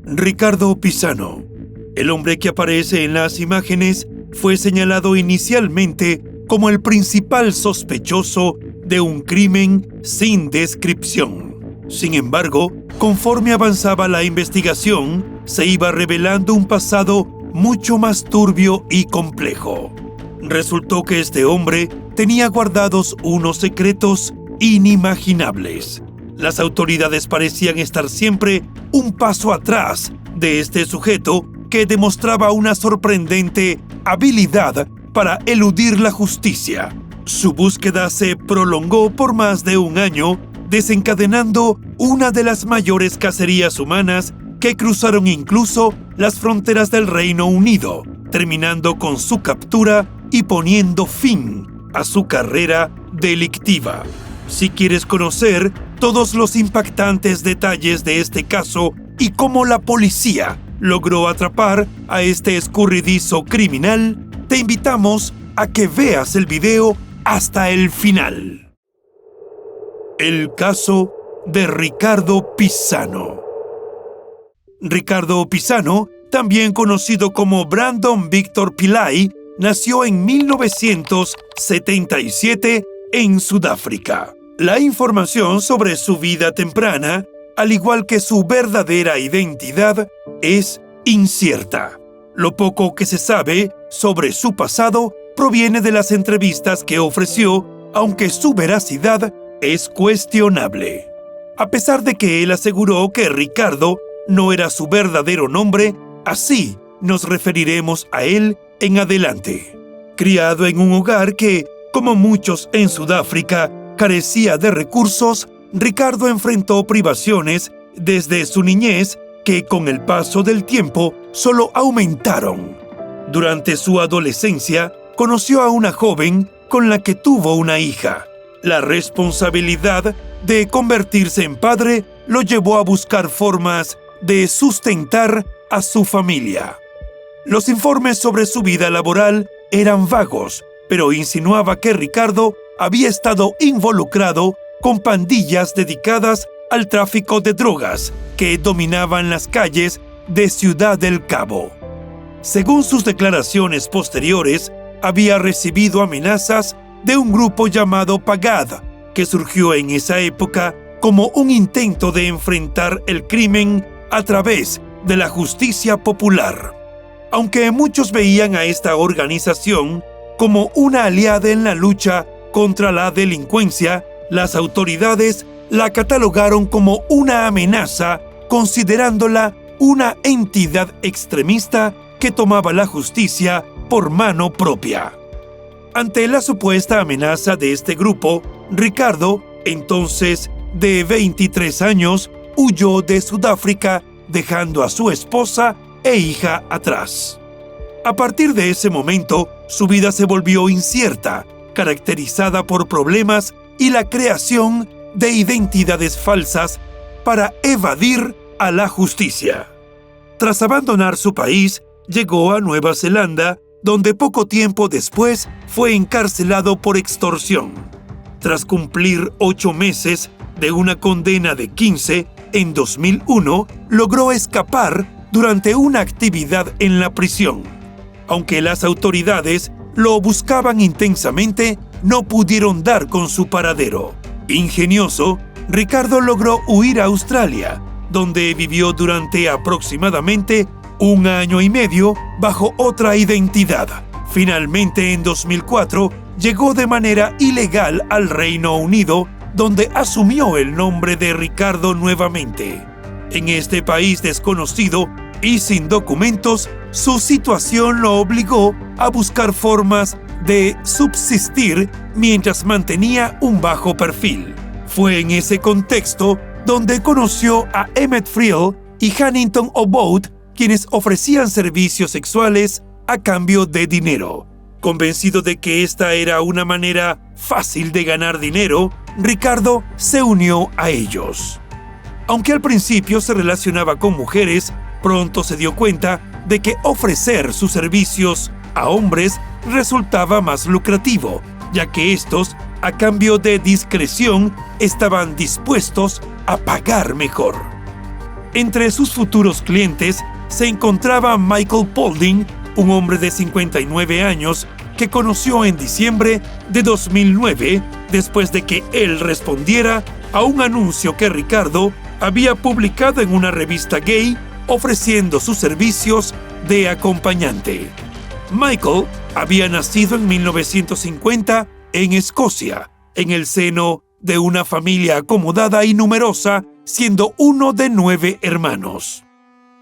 Ricardo Pisano, el hombre que aparece en las imágenes, fue señalado inicialmente como el principal sospechoso de un crimen sin descripción. Sin embargo, conforme avanzaba la investigación, se iba revelando un pasado mucho más turbio y complejo. Resultó que este hombre tenía guardados unos secretos inimaginables. Las autoridades parecían estar siempre un paso atrás de este sujeto que demostraba una sorprendente habilidad para eludir la justicia. Su búsqueda se prolongó por más de un año, desencadenando una de las mayores cacerías humanas que cruzaron incluso las fronteras del Reino Unido, terminando con su captura y poniendo fin a su carrera delictiva. Si quieres conocer todos los impactantes detalles de este caso y cómo la policía logró atrapar a este escurridizo criminal, te invitamos a que veas el video hasta el final. El caso de Ricardo Pisano. Ricardo Pisano, también conocido como Brandon Victor Pillay, nació en 1977 en Sudáfrica. La información sobre su vida temprana, al igual que su verdadera identidad, es incierta. Lo poco que se sabe sobre su pasado proviene de las entrevistas que ofreció, aunque su veracidad es cuestionable. A pesar de que él aseguró que Ricardo no era su verdadero nombre, así nos referiremos a él en adelante. Criado en un hogar que, como muchos en Sudáfrica, carecía de recursos, Ricardo enfrentó privaciones desde su niñez que con el paso del tiempo solo aumentaron. Durante su adolescencia, conoció a una joven con la que tuvo una hija. La responsabilidad de convertirse en padre lo llevó a buscar formas de sustentar a su familia. Los informes sobre su vida laboral eran vagos, pero insinuaba que Ricardo había estado involucrado con pandillas dedicadas al tráfico de drogas que dominaban las calles de Ciudad del Cabo. Según sus declaraciones posteriores, había recibido amenazas de un grupo llamado Pagad, que surgió en esa época como un intento de enfrentar el crimen a través de la justicia popular. Aunque muchos veían a esta organización como una aliada en la lucha contra la delincuencia, las autoridades la catalogaron como una amenaza, considerándola una entidad extremista que tomaba la justicia por mano propia. Ante la supuesta amenaza de este grupo, Ricardo, entonces de 23 años, huyó de Sudáfrica, dejando a su esposa e hija atrás. A partir de ese momento, su vida se volvió incierta, caracterizada por problemas y la creación de identidades falsas para evadir a la justicia. Tras abandonar su país, llegó a Nueva Zelanda, donde poco tiempo después fue encarcelado por extorsión. Tras cumplir 8 meses de una condena de 15, en 2001 logró escapar durante una actividad en la prisión. Aunque las autoridades lo buscaban intensamente, no pudieron dar con su paradero. Ingenioso, Ricardo logró huir a Australia, donde vivió durante aproximadamente 1 año y medio bajo otra identidad. Finalmente, en 2004, llegó de manera ilegal al Reino Unido, donde asumió el nombre de Ricardo nuevamente. En este país desconocido y sin documentos, su situación lo obligó a buscar formas de subsistir mientras mantenía un bajo perfil. Fue en ese contexto donde conoció a Emmett Friel y Hannington Obote, quienes ofrecían servicios sexuales a cambio de dinero. Convencido de que esta era una manera fácil de ganar dinero, Ricardo se unió a ellos. Aunque al principio se relacionaba con mujeres, pronto se dio cuenta de que ofrecer sus servicios a hombres resultaba más lucrativo, ya que estos, a cambio de discreción, estaban dispuestos a pagar mejor. Entre sus futuros clientes se encontraba Michael Paulding, un hombre de 59 años que conoció en diciembre de 2009 después de que él respondiera a un anuncio que Ricardo había publicado en una revista gay ofreciendo sus servicios de acompañante. Michael había nacido en 1950 en Escocia, en el seno de una familia acomodada y numerosa, siendo uno de 9 hermanos.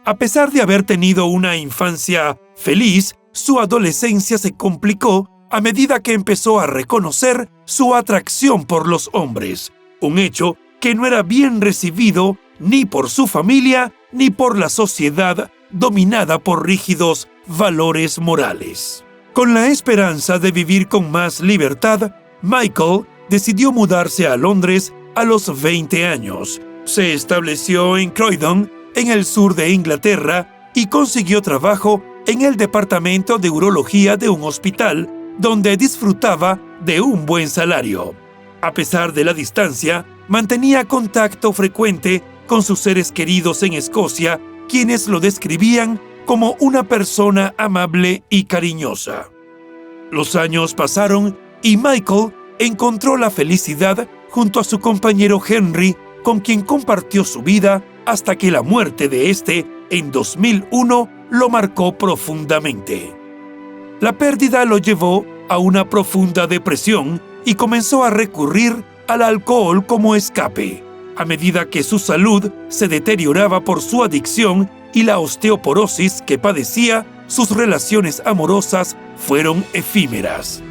A pesar de haber tenido una infancia feliz, su adolescencia se complicó a medida que empezó a reconocer su atracción por los hombres, un hecho que no era bien recibido ni por su familia ni por la sociedad dominada por rígidos valores morales. Con la esperanza de vivir con más libertad, Michael decidió mudarse a Londres a los 20 años. Se estableció en Croydon, en el sur de Inglaterra, y consiguió trabajo en el departamento de urología de un hospital, donde disfrutaba de un buen salario. A pesar de la distancia, mantenía contacto frecuente con sus seres queridos en Escocia, quienes lo describían como una persona amable y cariñosa. Los años pasaron y Michael encontró la felicidad junto a su compañero Henry, con quien compartió su vida hasta que la muerte de este en 2001 lo marcó profundamente. La pérdida lo llevó a una profunda depresión y comenzó a recurrir al alcohol como escape. A medida que su salud se deterioraba por su adicción y la osteoporosis que padecía, sus relaciones amorosas fueron efímeras.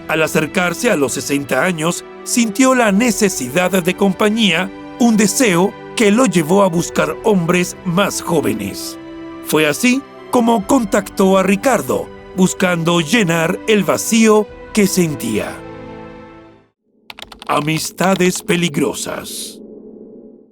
Al acercarse a los 60 años, sintió la necesidad de compañía, un deseo que lo llevó a buscar hombres más jóvenes. Fue así como contactó a Ricardo, buscando llenar el vacío que sentía. Amistades peligrosas.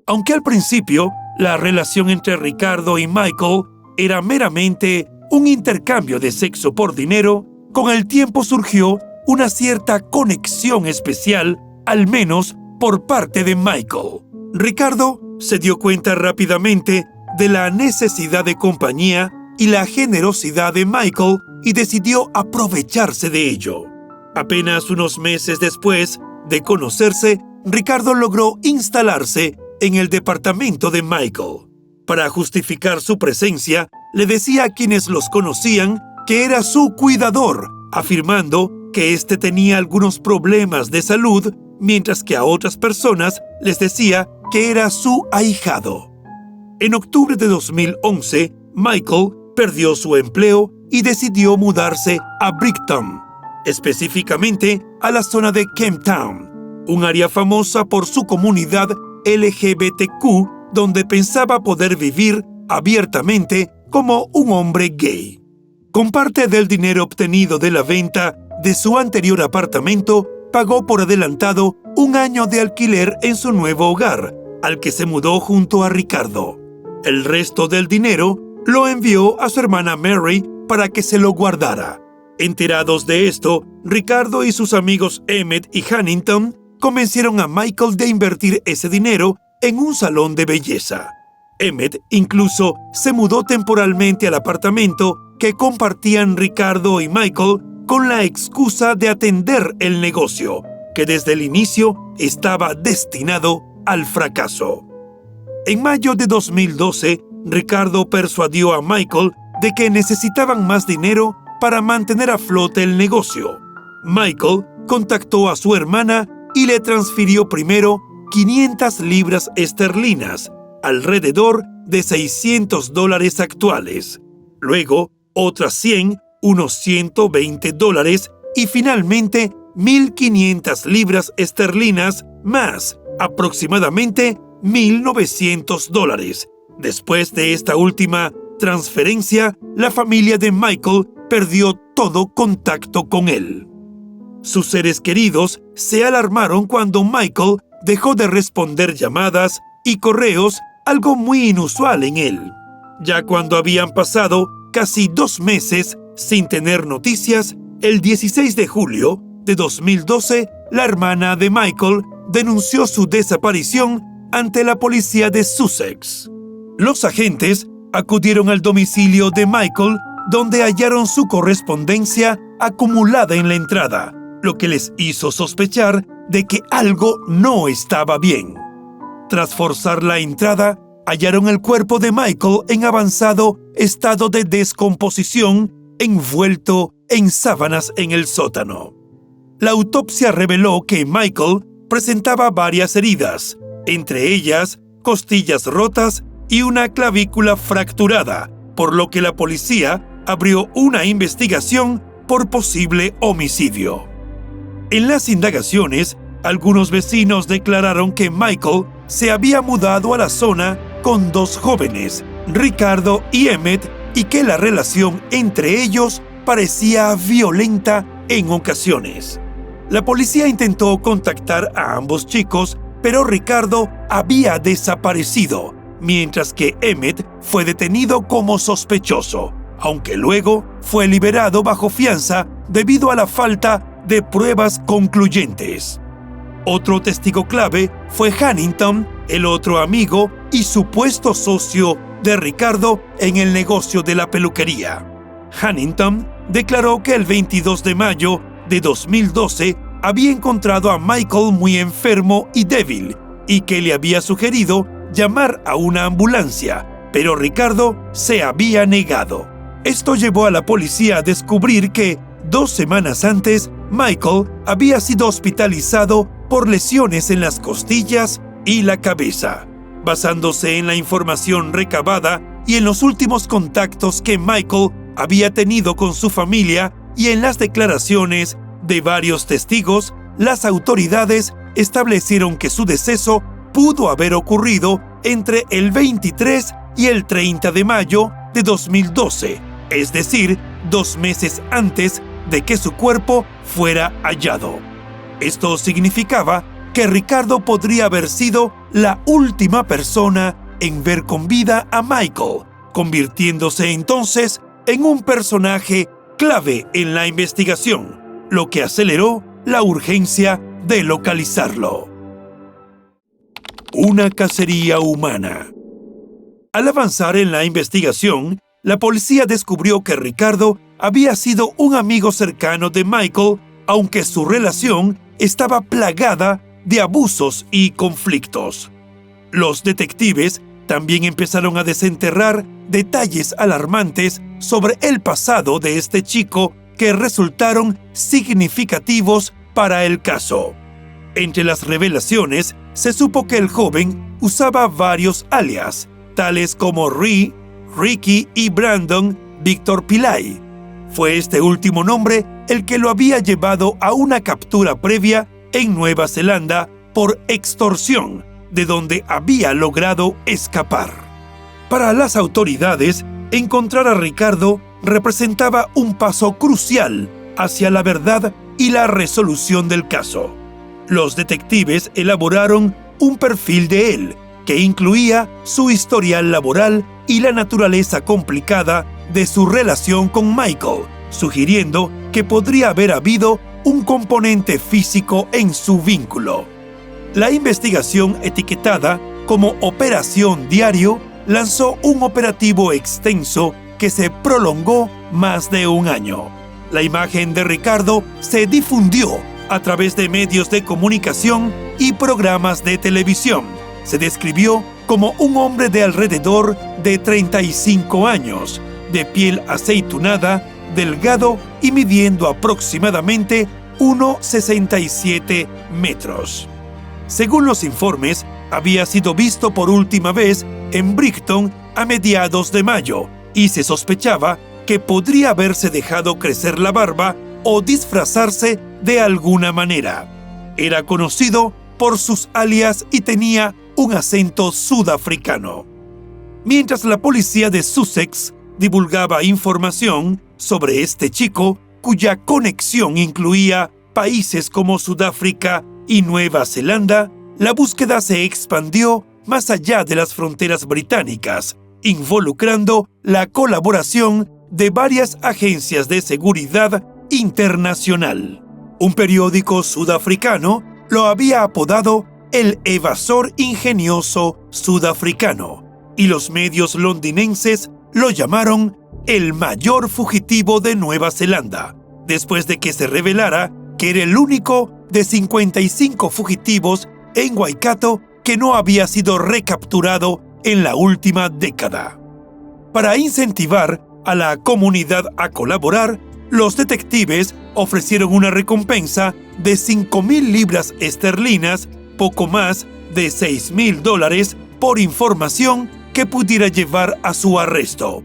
Aunque al principio la relación entre Ricardo y Michael era meramente un intercambio de sexo por dinero, con el tiempo surgió una cierta conexión especial, al menos por parte de Michael. Ricardo se dio cuenta rápidamente de la necesidad de compañía y la generosidad de Michael y decidió aprovecharse de ello. Apenas unos meses después de conocerse, Ricardo logró instalarse en el departamento de Michael. Para justificar su presencia, le decía a quienes los conocían que era su cuidador, afirmando que éste tenía algunos problemas de salud, mientras que a otras personas les decía que era su ahijado. En octubre de 2011, Michael perdió su empleo y decidió mudarse a Brighton, específicamente a la zona de Camptown, un área famosa por su comunidad LGBTQ, donde pensaba poder vivir abiertamente como un hombre gay. Con parte del dinero obtenido de la venta de su anterior apartamento, pagó por adelantado un año de alquiler en su nuevo hogar, al que se mudó junto a Ricardo. El resto del dinero lo envió a su hermana Mary para que se lo guardara. Enterados de esto, Ricardo y sus amigos Emmett y Hannington convencieron a Michael de invertir ese dinero en un salón de belleza. Emmett incluso se mudó temporalmente al apartamento que compartían Ricardo y Michael con la excusa de atender el negocio, que desde el inicio estaba destinado al fracaso. En mayo de 2012, Ricardo persuadió a Michael de que necesitaban más dinero para mantener a flote el negocio. Michael contactó a su hermana y le transfirió primero 500 libras esterlinas, alrededor de $600 actuales. Luego, otras 100, unos $120, y finalmente 1.500 libras esterlinas más, aproximadamente $1.900. Después de esta última transferencia, la familia de Michael perdió todo contacto con él. Sus seres queridos se alarmaron cuando Michael dejó de responder llamadas y correos, algo muy inusual en él. Ya cuando habían pasado casi 2 meses sin tener noticias, el 16 de julio de 2012, la hermana de Michael denunció su desaparición ante la policía de Sussex. Los agentes acudieron al domicilio de Michael, donde hallaron su correspondencia acumulada en la entrada, lo que les hizo sospechar de que algo no estaba bien. Tras forzar la entrada, hallaron el cuerpo de Michael en avanzado estado de descomposición, envuelto en sábanas en el sótano. La autopsia reveló que Michael presentaba varias heridas, entre ellas costillas rotas y una clavícula fracturada, por lo que la policía abrió una investigación por posible homicidio. En las indagaciones, algunos vecinos declararon que Michael se había mudado a la zona con dos jóvenes, Ricardo y Emmett, y que la relación entre ellos parecía violenta en ocasiones. La policía intentó contactar a ambos chicos, pero Ricardo había desaparecido, mientras que Emmett fue detenido como sospechoso, aunque luego fue liberado bajo fianza debido a la falta de pruebas concluyentes. Otro testigo clave fue Hannington, el otro amigo y supuesto socio de Ricardo en el negocio de la peluquería. Hannington declaró que el 22 de mayo de 2012 había encontrado a Michael muy enfermo y débil y que le había sugerido llamar a una ambulancia, pero Ricardo se había negado. Esto llevó a la policía a descubrir que 2 semanas antes, Michael había sido hospitalizado por lesiones en las costillas y la cabeza. Basándose en la información recabada y en los últimos contactos que Michael había tenido con su familia y en las declaraciones de varios testigos, las autoridades establecieron que su deceso pudo haber ocurrido entre el 23 y el 30 de mayo de 2012, es decir, 2 meses antes de que su cuerpo fuera hallado. Esto significaba que Ricardo podría haber sido la última persona en ver con vida a Michael, convirtiéndose entonces en un personaje clave en la investigación, lo que aceleró la urgencia de localizarlo. Una cacería humana. Al avanzar en la investigación, la policía descubrió que Ricardo había sido un amigo cercano de Michael, aunque su relación estaba plagada de abusos y conflictos. Los detectives también empezaron a desenterrar detalles alarmantes sobre el pasado de este chico que resultaron significativos para el caso. Entre las revelaciones, se supo que el joven usaba varios alias, tales como Ricky y Brandon Víctor Pillay. Fue este último nombre el que lo había llevado a una captura previa en Nueva Zelanda por extorsión, de donde había logrado escapar. Para las autoridades, encontrar a Ricardo representaba un paso crucial hacia la verdad y la resolución del caso. Los detectives elaboraron un perfil de él, que incluía su historial laboral y la naturaleza complicada de su relación con Michael, sugiriendo que podría haber habido un componente físico en su vínculo. La investigación, etiquetada como Operación Diario, lanzó un operativo extenso que se prolongó más de 1 año. La imagen de Ricardo se difundió a través de medios de comunicación y programas de televisión. Se describió como un hombre de alrededor de 35 años, de piel aceitunada, delgado y midiendo aproximadamente 1,67 metros. Según los informes, había sido visto por última vez en Brighton a mediados de mayo y se sospechaba que podría haberse dejado crecer la barba o disfrazarse de alguna manera. Era conocido por sus alias y tenía un acento sudafricano. Mientras la policía de Sussex divulgaba información sobre este chico, cuya conexión incluía países como Sudáfrica y Nueva Zelanda, la búsqueda se expandió más allá de las fronteras británicas, involucrando la colaboración de varias agencias de seguridad internacional. Un periódico sudafricano lo había apodado el evasor ingenioso sudafricano, y los medios londinenses lo llamaron el mayor fugitivo de Nueva Zelanda, después de que se revelara que era el único de 55 fugitivos en Waikato que no había sido recapturado en la última década. Para incentivar a la comunidad a colaborar, los detectives ofrecieron una recompensa de 5,000 libras esterlinas, poco más de $6,000, por información que pudiera llevar a su arresto.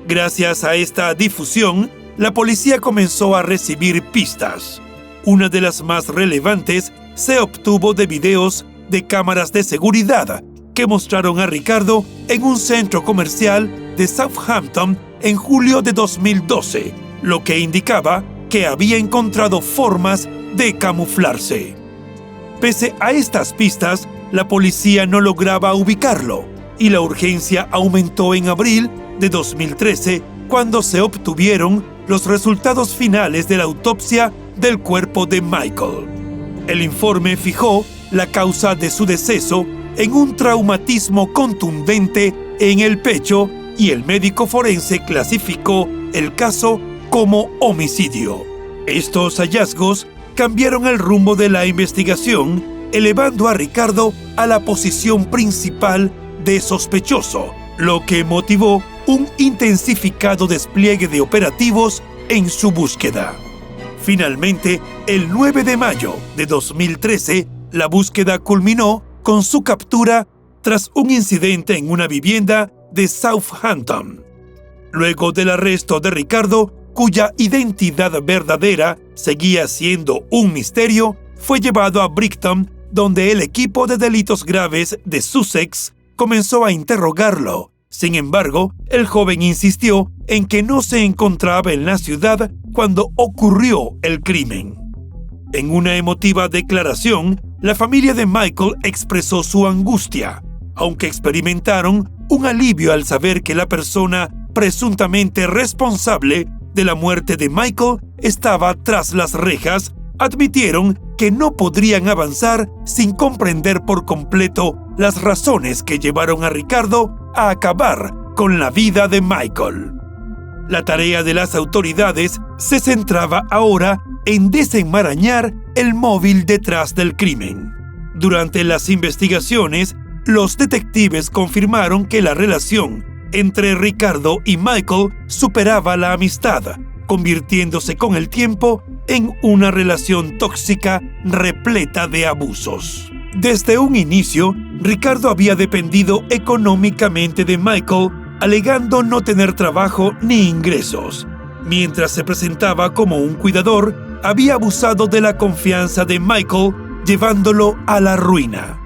Gracias a esta difusión, la policía comenzó a recibir pistas. Una de las más relevantes se obtuvo de videos de cámaras de seguridad que mostraron a Ricardo en un centro comercial de Southampton en julio de 2012, lo que indicaba que había encontrado formas de camuflarse. Pese a estas pistas, la policía no lograba ubicarlo y la urgencia aumentó en abril de 2013 cuando se obtuvieron los resultados finales de la autopsia del cuerpo de Michael. El informe fijó la causa de su deceso en un traumatismo contundente en el pecho y el médico forense clasificó el caso como homicidio. Estos hallazgos cambiaron el rumbo de la investigación, elevando a Ricardo a la posición principal de sospechoso, lo que motivó un intensificado despliegue de operativos en su búsqueda. Finalmente, el 9 de mayo de 2013, la búsqueda culminó con su captura tras un incidente en una vivienda de Southampton. Luego del arresto de Ricardo, cuya identidad verdadera seguía siendo un misterio, fue llevado a Brighton, donde el equipo de delitos graves de Sussex comenzó a interrogarlo. Sin embargo, el joven insistió en que no se encontraba en la ciudad cuando ocurrió el crimen. En una emotiva declaración, la familia de Michael expresó su angustia, aunque experimentaron un alivio al saber que la persona presuntamente responsable de la muerte de Michael estaba tras las rejas. Admitieron que no podrían avanzar sin comprender por completo las razones que llevaron a Ricardo a acabar con la vida de Michael. La tarea de las autoridades se centraba ahora en desenmarañar el móvil detrás del crimen. Durante las investigaciones, los detectives confirmaron que la relación entre Ricardo y Michael superaba la amistad, convirtiéndose con el tiempo en una relación tóxica repleta de abusos. Desde un inicio, Ricardo había dependido económicamente de Michael, alegando no tener trabajo ni ingresos. Mientras se presentaba como un cuidador, había abusado de la confianza de Michael, llevándolo a la ruina.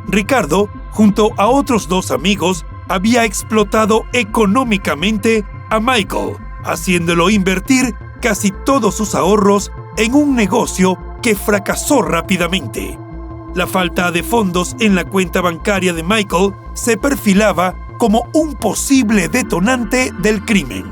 Ricardo, junto a otros 2 amigos, había explotado económicamente a Michael, haciéndolo invertir casi todos sus ahorros en un negocio que fracasó rápidamente. La falta de fondos en la cuenta bancaria de Michael se perfilaba como un posible detonante del crimen.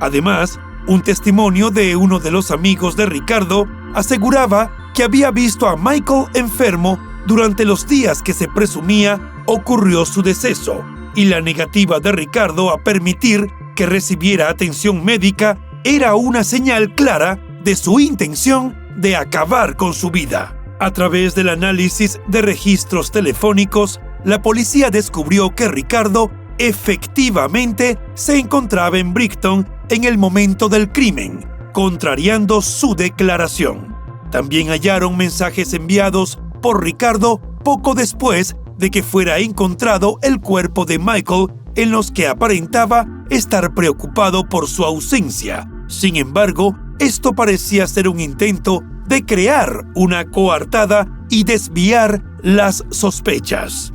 Además, un testimonio de uno de los amigos de Ricardo aseguraba que había visto a Michael enfermo durante los días que se presumía ocurrió su deceso, y la negativa de Ricardo a permitir que recibiera atención médica era una señal clara de su intención de acabar con su vida. A través del análisis de registros telefónicos, la policía descubrió que Ricardo efectivamente se encontraba en Brighton en el momento del crimen, contrariando su declaración. También hallaron mensajes enviados por Ricardo poco después de que fuera encontrado el cuerpo de Michael, en los que aparentaba estar preocupado por su ausencia. Sin embargo, esto parecía ser un intento de crear una coartada y desviar las sospechas.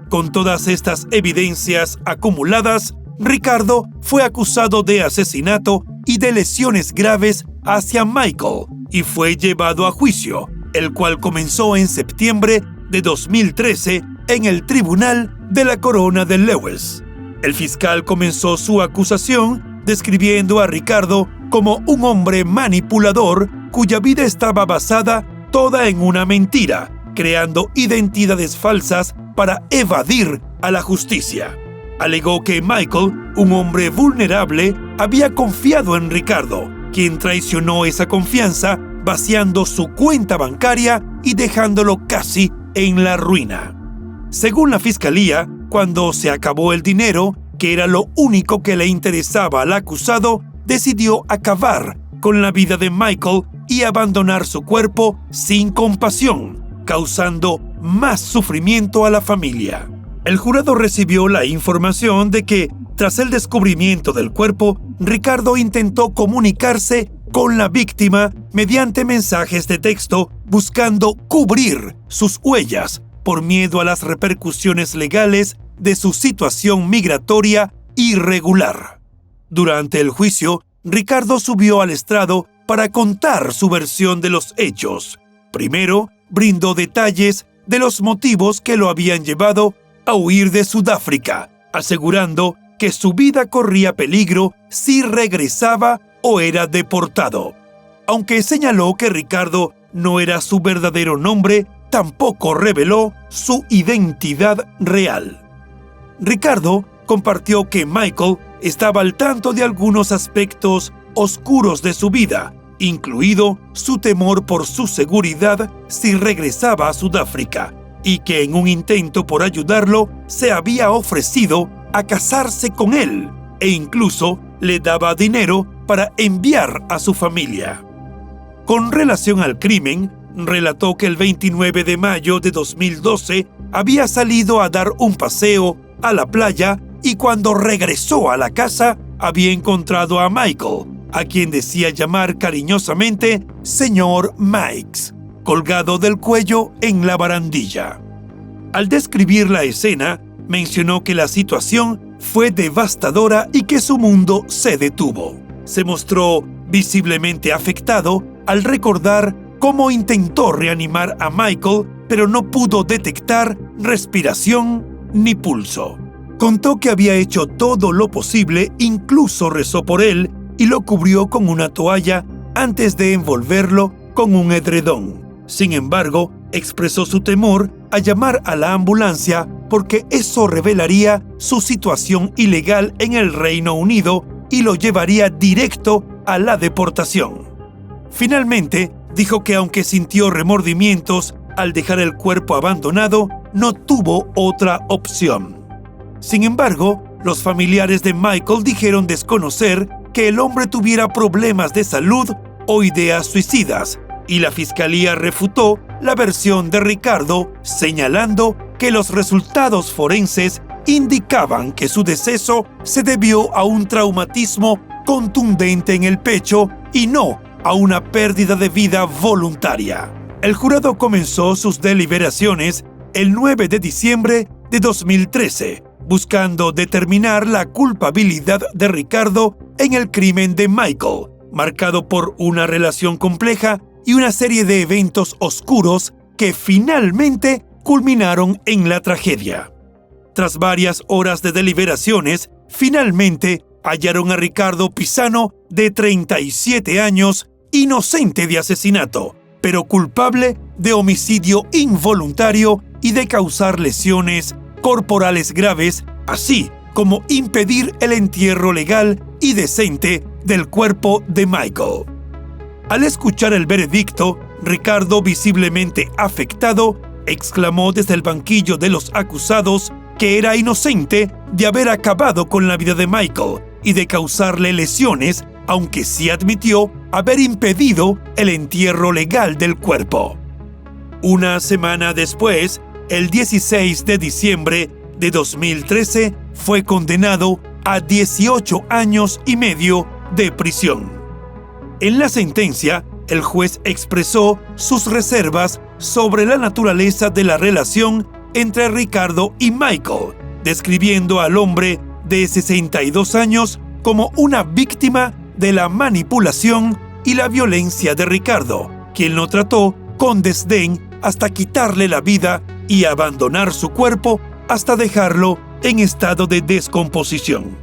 Con todas estas evidencias acumuladas, Ricardo fue acusado de asesinato y de lesiones graves hacia Michael y fue llevado a juicio, el cual comenzó en septiembre de 2013 en el Tribunal de la Corona de Lewes. El fiscal comenzó su acusación describiendo a Ricardo como un hombre manipulador cuya vida estaba basada toda en una mentira, creando identidades falsas para evadir a la justicia. Alegó que Michael, un hombre vulnerable, había confiado en Ricardo, quien traicionó esa confianza vaciando su cuenta bancaria y dejándolo casi en la ruina. Según la fiscalía, cuando se acabó el dinero, que era lo único que le interesaba al acusado, decidió acabar con la vida de Michael y abandonar su cuerpo sin compasión, causando más sufrimiento a la familia. El jurado recibió la información de que, tras el descubrimiento del cuerpo, Ricardo intentó comunicarse con la víctima mediante mensajes de texto buscando cubrir sus huellas por miedo a las repercusiones legales de su situación migratoria irregular. Durante el juicio, Ricardo subió al estrado para contar su versión de los hechos. Primero, brindó detalles de los motivos que lo habían llevado a huir de Sudáfrica, asegurando que su vida corría peligro si regresaba o era deportado. Aunque señaló que Ricardo no era su verdadero nombre, tampoco reveló su identidad real. Ricardo compartió que Michael estaba al tanto de algunos aspectos oscuros de su vida, incluido su temor por su seguridad si regresaba a Sudáfrica, y que en un intento por ayudarlo se había ofrecido a casarse con él e incluso le daba dinero para enviar a su familia. Con relación al crimen, relató que el 29 de mayo de 2012 había salido a dar un paseo a la playa y cuando regresó a la casa había encontrado a Michael, a quien decía llamar cariñosamente Señor Mikes, colgado del cuello en la barandilla. Al describir la escena, mencionó que la situación fue devastadora y que su mundo se detuvo. Se mostró visiblemente afectado al recordar cómo intentó reanimar a Michael, pero no pudo detectar respiración ni pulso. Contó que había hecho todo lo posible, incluso rezó por él y lo cubrió con una toalla antes de envolverlo con un edredón. Sin embargo, expresó su temor a llamar a la ambulancia porque eso revelaría su situación ilegal en el Reino Unido y lo llevaría directo a la deportación. Finalmente, dijo que aunque sintió remordimientos al dejar el cuerpo abandonado, no tuvo otra opción. Sin embargo, los familiares de Michael dijeron desconocer que el hombre tuviera problemas de salud o ideas suicidas, y la fiscalía refutó la versión de Ricardo, señalando que los resultados forenses indicaban que su deceso se debió a un traumatismo contundente en el pecho y no a una pérdida de vida voluntaria. El jurado comenzó sus deliberaciones el 9 de diciembre de 2013, buscando determinar la culpabilidad de Ricardo en el crimen de Michael, marcado por una relación compleja y una serie de eventos oscuros que finalmente culminaron en la tragedia. Tras varias horas de deliberaciones, finalmente hallaron a Ricardo Pisano, de 37 años, inocente de asesinato, pero culpable de homicidio involuntario y de causar lesiones corporales graves, así como impedir el entierro legal y decente del cuerpo de Michael. Al escuchar el veredicto, Ricardo, visiblemente afectado, exclamó desde el banquillo de los acusados que era inocente de haber acabado con la vida de Michael y de causarle lesiones, aunque sí admitió haber impedido el entierro legal del cuerpo. Una semana después, el 16 de diciembre de 2013, fue condenado a 18 años y medio de prisión. En la sentencia, el juez expresó sus reservas sobre la naturaleza de la relación entre Ricardo y Michael, describiendo al hombre de 62 años como una víctima de la manipulación y la violencia de Ricardo, quien lo trató con desdén hasta quitarle la vida y abandonar su cuerpo hasta dejarlo en estado de descomposición.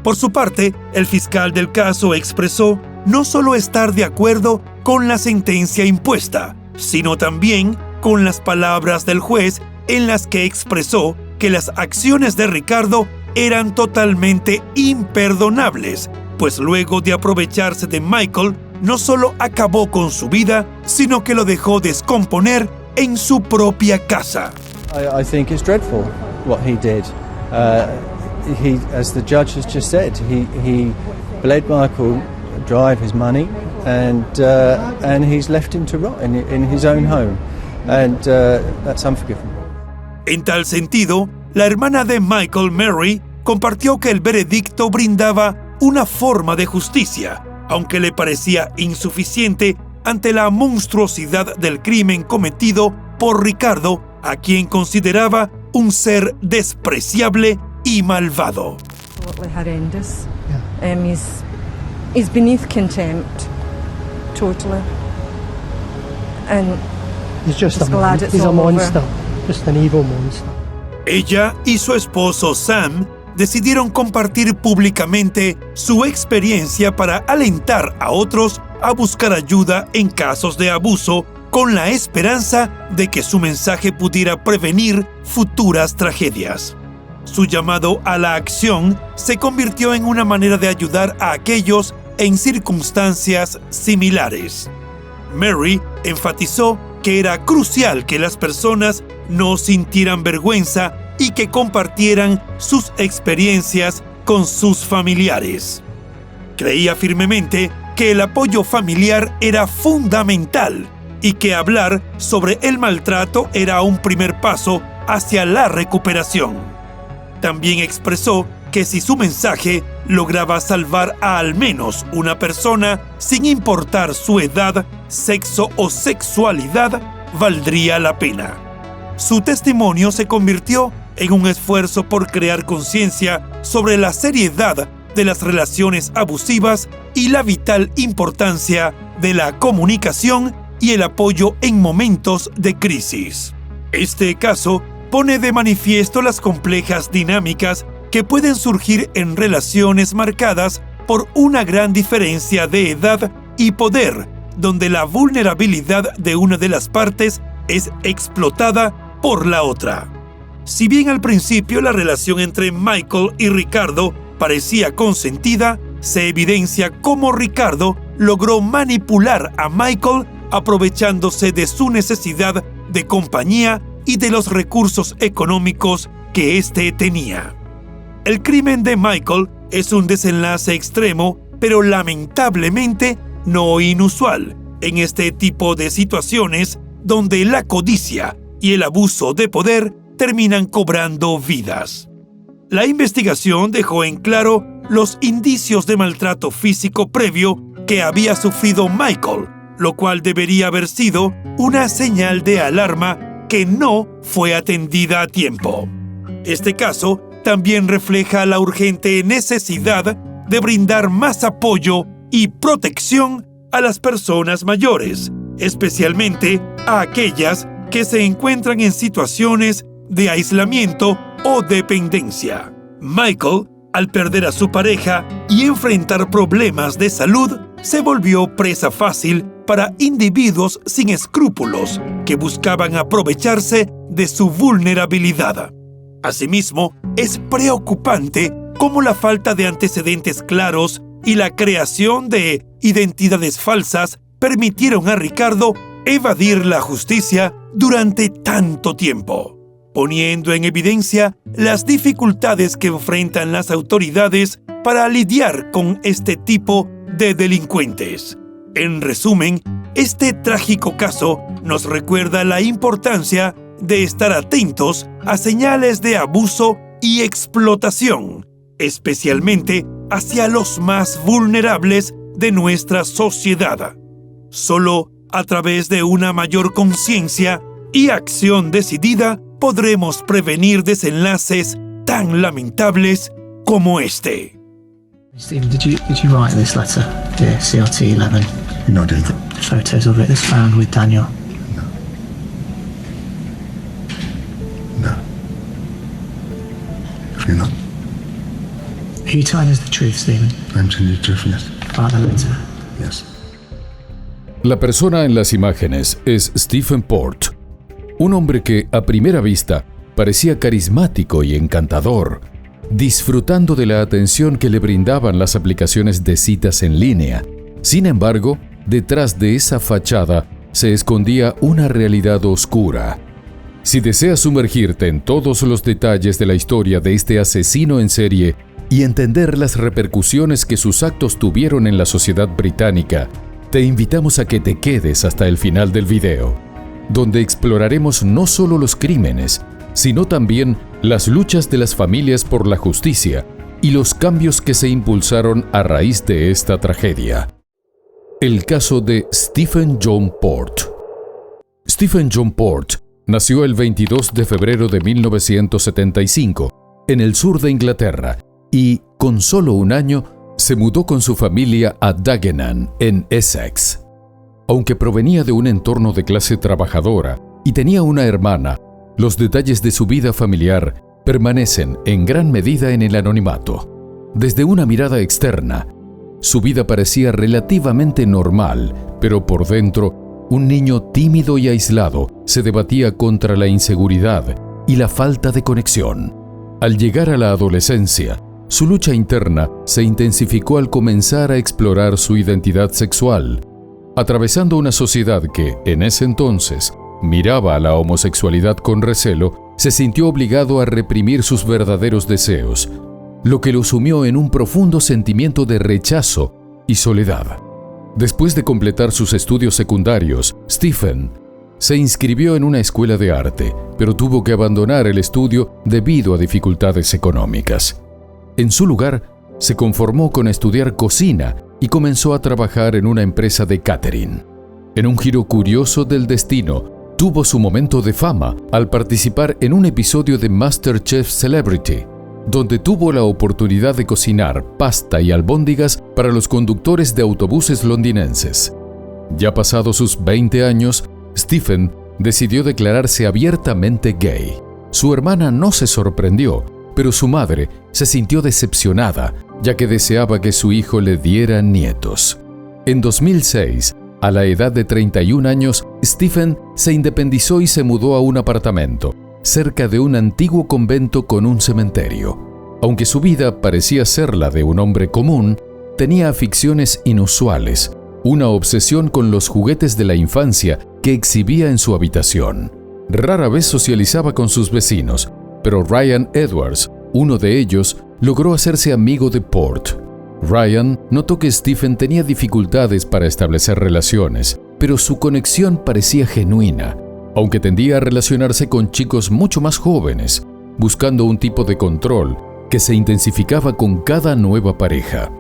Por su parte, el fiscal del caso expresó no solo estar de acuerdo con la sentencia impuesta, sino también con las palabras del juez en las que expresó que las acciones de Ricardo eran totalmente imperdonables, pues luego de aprovecharse de Michael, no solo acabó con su vida, sino que lo dejó descomponer en su propia casa. I think it's dreadful what he did. As the judge has just said, he bled Michael dry of his money, and he's left him to rot in his own home, and that's unforgivable. En tal sentido, la hermana de Michael, Mary, compartió que el veredicto brindaba una forma de justicia, aunque le parecía insuficiente ante la monstruosidad del crimen cometido por Ricardo, a quien consideraba un ser despreciable y malvado. Horrendous. He's beneath contempt, totally. And he's just a monster, just an evil monster. Ella y su esposo Sam decidieron compartir públicamente su experiencia para alentar a otros a buscar ayuda en casos de abuso, con la esperanza de que su mensaje pudiera prevenir futuras tragedias. Su llamado a la acción se convirtió en una manera de ayudar a aquellos en circunstancias similares. Mary enfatizó que era crucial que las personas no sintieran vergüenza y que compartieran sus experiencias con sus familiares. Creía firmemente que el apoyo familiar era fundamental y que hablar sobre el maltrato era un primer paso hacia la recuperación. También expresó que si su mensaje lograba salvar a al menos una persona, sin importar su edad, sexo o sexualidad, valdría la pena. Su testimonio se convirtió en un esfuerzo por crear conciencia sobre la seriedad de las relaciones abusivas y la vital importancia de la comunicación y el apoyo en momentos de crisis. Este caso pone de manifiesto las complejas dinámicas que pueden surgir en relaciones marcadas por una gran diferencia de edad y poder, donde la vulnerabilidad de una de las partes es explotada por la otra. Si bien al principio la relación entre Michael y Ricardo parecía consentida, se evidencia cómo Ricardo logró manipular a Michael aprovechándose de su necesidad de compañía y de los recursos económicos que éste tenía. El crimen de Michael es un desenlace extremo, pero lamentablemente no inusual en este tipo de situaciones donde la codicia y el abuso de poder terminan cobrando vidas. La investigación dejó en claro los indicios de maltrato físico previo que había sufrido Michael, lo cual debería haber sido una señal de alarma que no fue atendida a tiempo. Este caso también refleja la urgente necesidad de brindar más apoyo y protección a las personas mayores, especialmente a aquellas que se encuentran en situaciones de aislamiento o dependencia. Michael, al perder a su pareja y enfrentar problemas de salud, se volvió presa fácil para individuos sin escrúpulos que buscaban aprovecharse de su vulnerabilidad. Asimismo, es preocupante cómo la falta de antecedentes claros y la creación de identidades falsas permitieron a Ricardo evadir la justicia durante tanto tiempo, poniendo en evidencia las dificultades que enfrentan las autoridades para lidiar con este tipo de delincuentes. En resumen, este trágico caso nos recuerda la importancia de estar atentos a señales de abuso y explotación, especialmente hacia los más vulnerables de nuestra sociedad. Solo a través de una mayor conciencia y acción decidida podremos prevenir desenlaces tan lamentables como este. Stephen, did you write this letter, dear CRT11? No, I didn't. Photos of it that's found with Daniel? No. You're not? Are you telling us the truth, Stephen? I'm telling you the truth, yes. About the letter? Yes. La persona en las imágenes es Stephen Port, un hombre que a primera vista parecía carismático y encantador, disfrutando de la atención que le brindaban las aplicaciones de citas en línea. Sin embargo, detrás de esa fachada se escondía una realidad oscura. Si deseas sumergirte en todos los detalles de la historia de este asesino en serie y entender las repercusiones que sus actos tuvieron en la sociedad británica, te invitamos a que te quedes hasta el final del video, donde exploraremos no solo los crímenes, sino también las luchas de las familias por la justicia y los cambios que se impulsaron a raíz de esta tragedia. El caso de Stephen John Port. Stephen John Port nació el 22 de febrero de 1975 en el sur de Inglaterra y, con solo un año, se mudó con su familia a Dagenham, en Essex. Aunque provenía de un entorno de clase trabajadora y tenía una hermana, los detalles de su vida familiar permanecen en gran medida en el anonimato. Desde una mirada externa, su vida parecía relativamente normal, pero por dentro, un niño tímido y aislado se debatía contra la inseguridad y la falta de conexión. Al llegar a la adolescencia, su lucha interna se intensificó al comenzar a explorar su identidad sexual, atravesando una sociedad que, en ese entonces, miraba a la homosexualidad con recelo. Se sintió obligado a reprimir sus verdaderos deseos, lo que lo sumió en un profundo sentimiento de rechazo y soledad. Después de completar sus estudios secundarios, Stephen se inscribió en una escuela de arte, pero tuvo que abandonar el estudio debido a dificultades económicas. En su lugar, se conformó con estudiar cocina y comenzó a trabajar en una empresa de catering. En un giro curioso del destino, tuvo su momento de fama al participar en un episodio de MasterChef Celebrity, donde tuvo la oportunidad de cocinar pasta y albóndigas para los conductores de autobuses londinenses. Ya pasados sus 20 años, Stephen decidió declararse abiertamente gay. Su hermana no se sorprendió, pero su madre se sintió decepcionada, ya que deseaba que su hijo le diera nietos. En 2006, a la edad de 31 años, Stephen se independizó y se mudó a un apartamento, cerca de un antiguo convento con un cementerio. Aunque su vida parecía ser la de un hombre común, tenía aficiones inusuales, una obsesión con los juguetes de la infancia que exhibía en su habitación. Rara vez socializaba con sus vecinos, pero Ryan Edwards, uno de ellos, logró hacerse amigo de Port. Ryan notó que Stephen tenía dificultades para establecer relaciones, pero su conexión parecía genuina, aunque tendía a relacionarse con chicos mucho más jóvenes, buscando un tipo de control que se intensificaba con cada nueva pareja.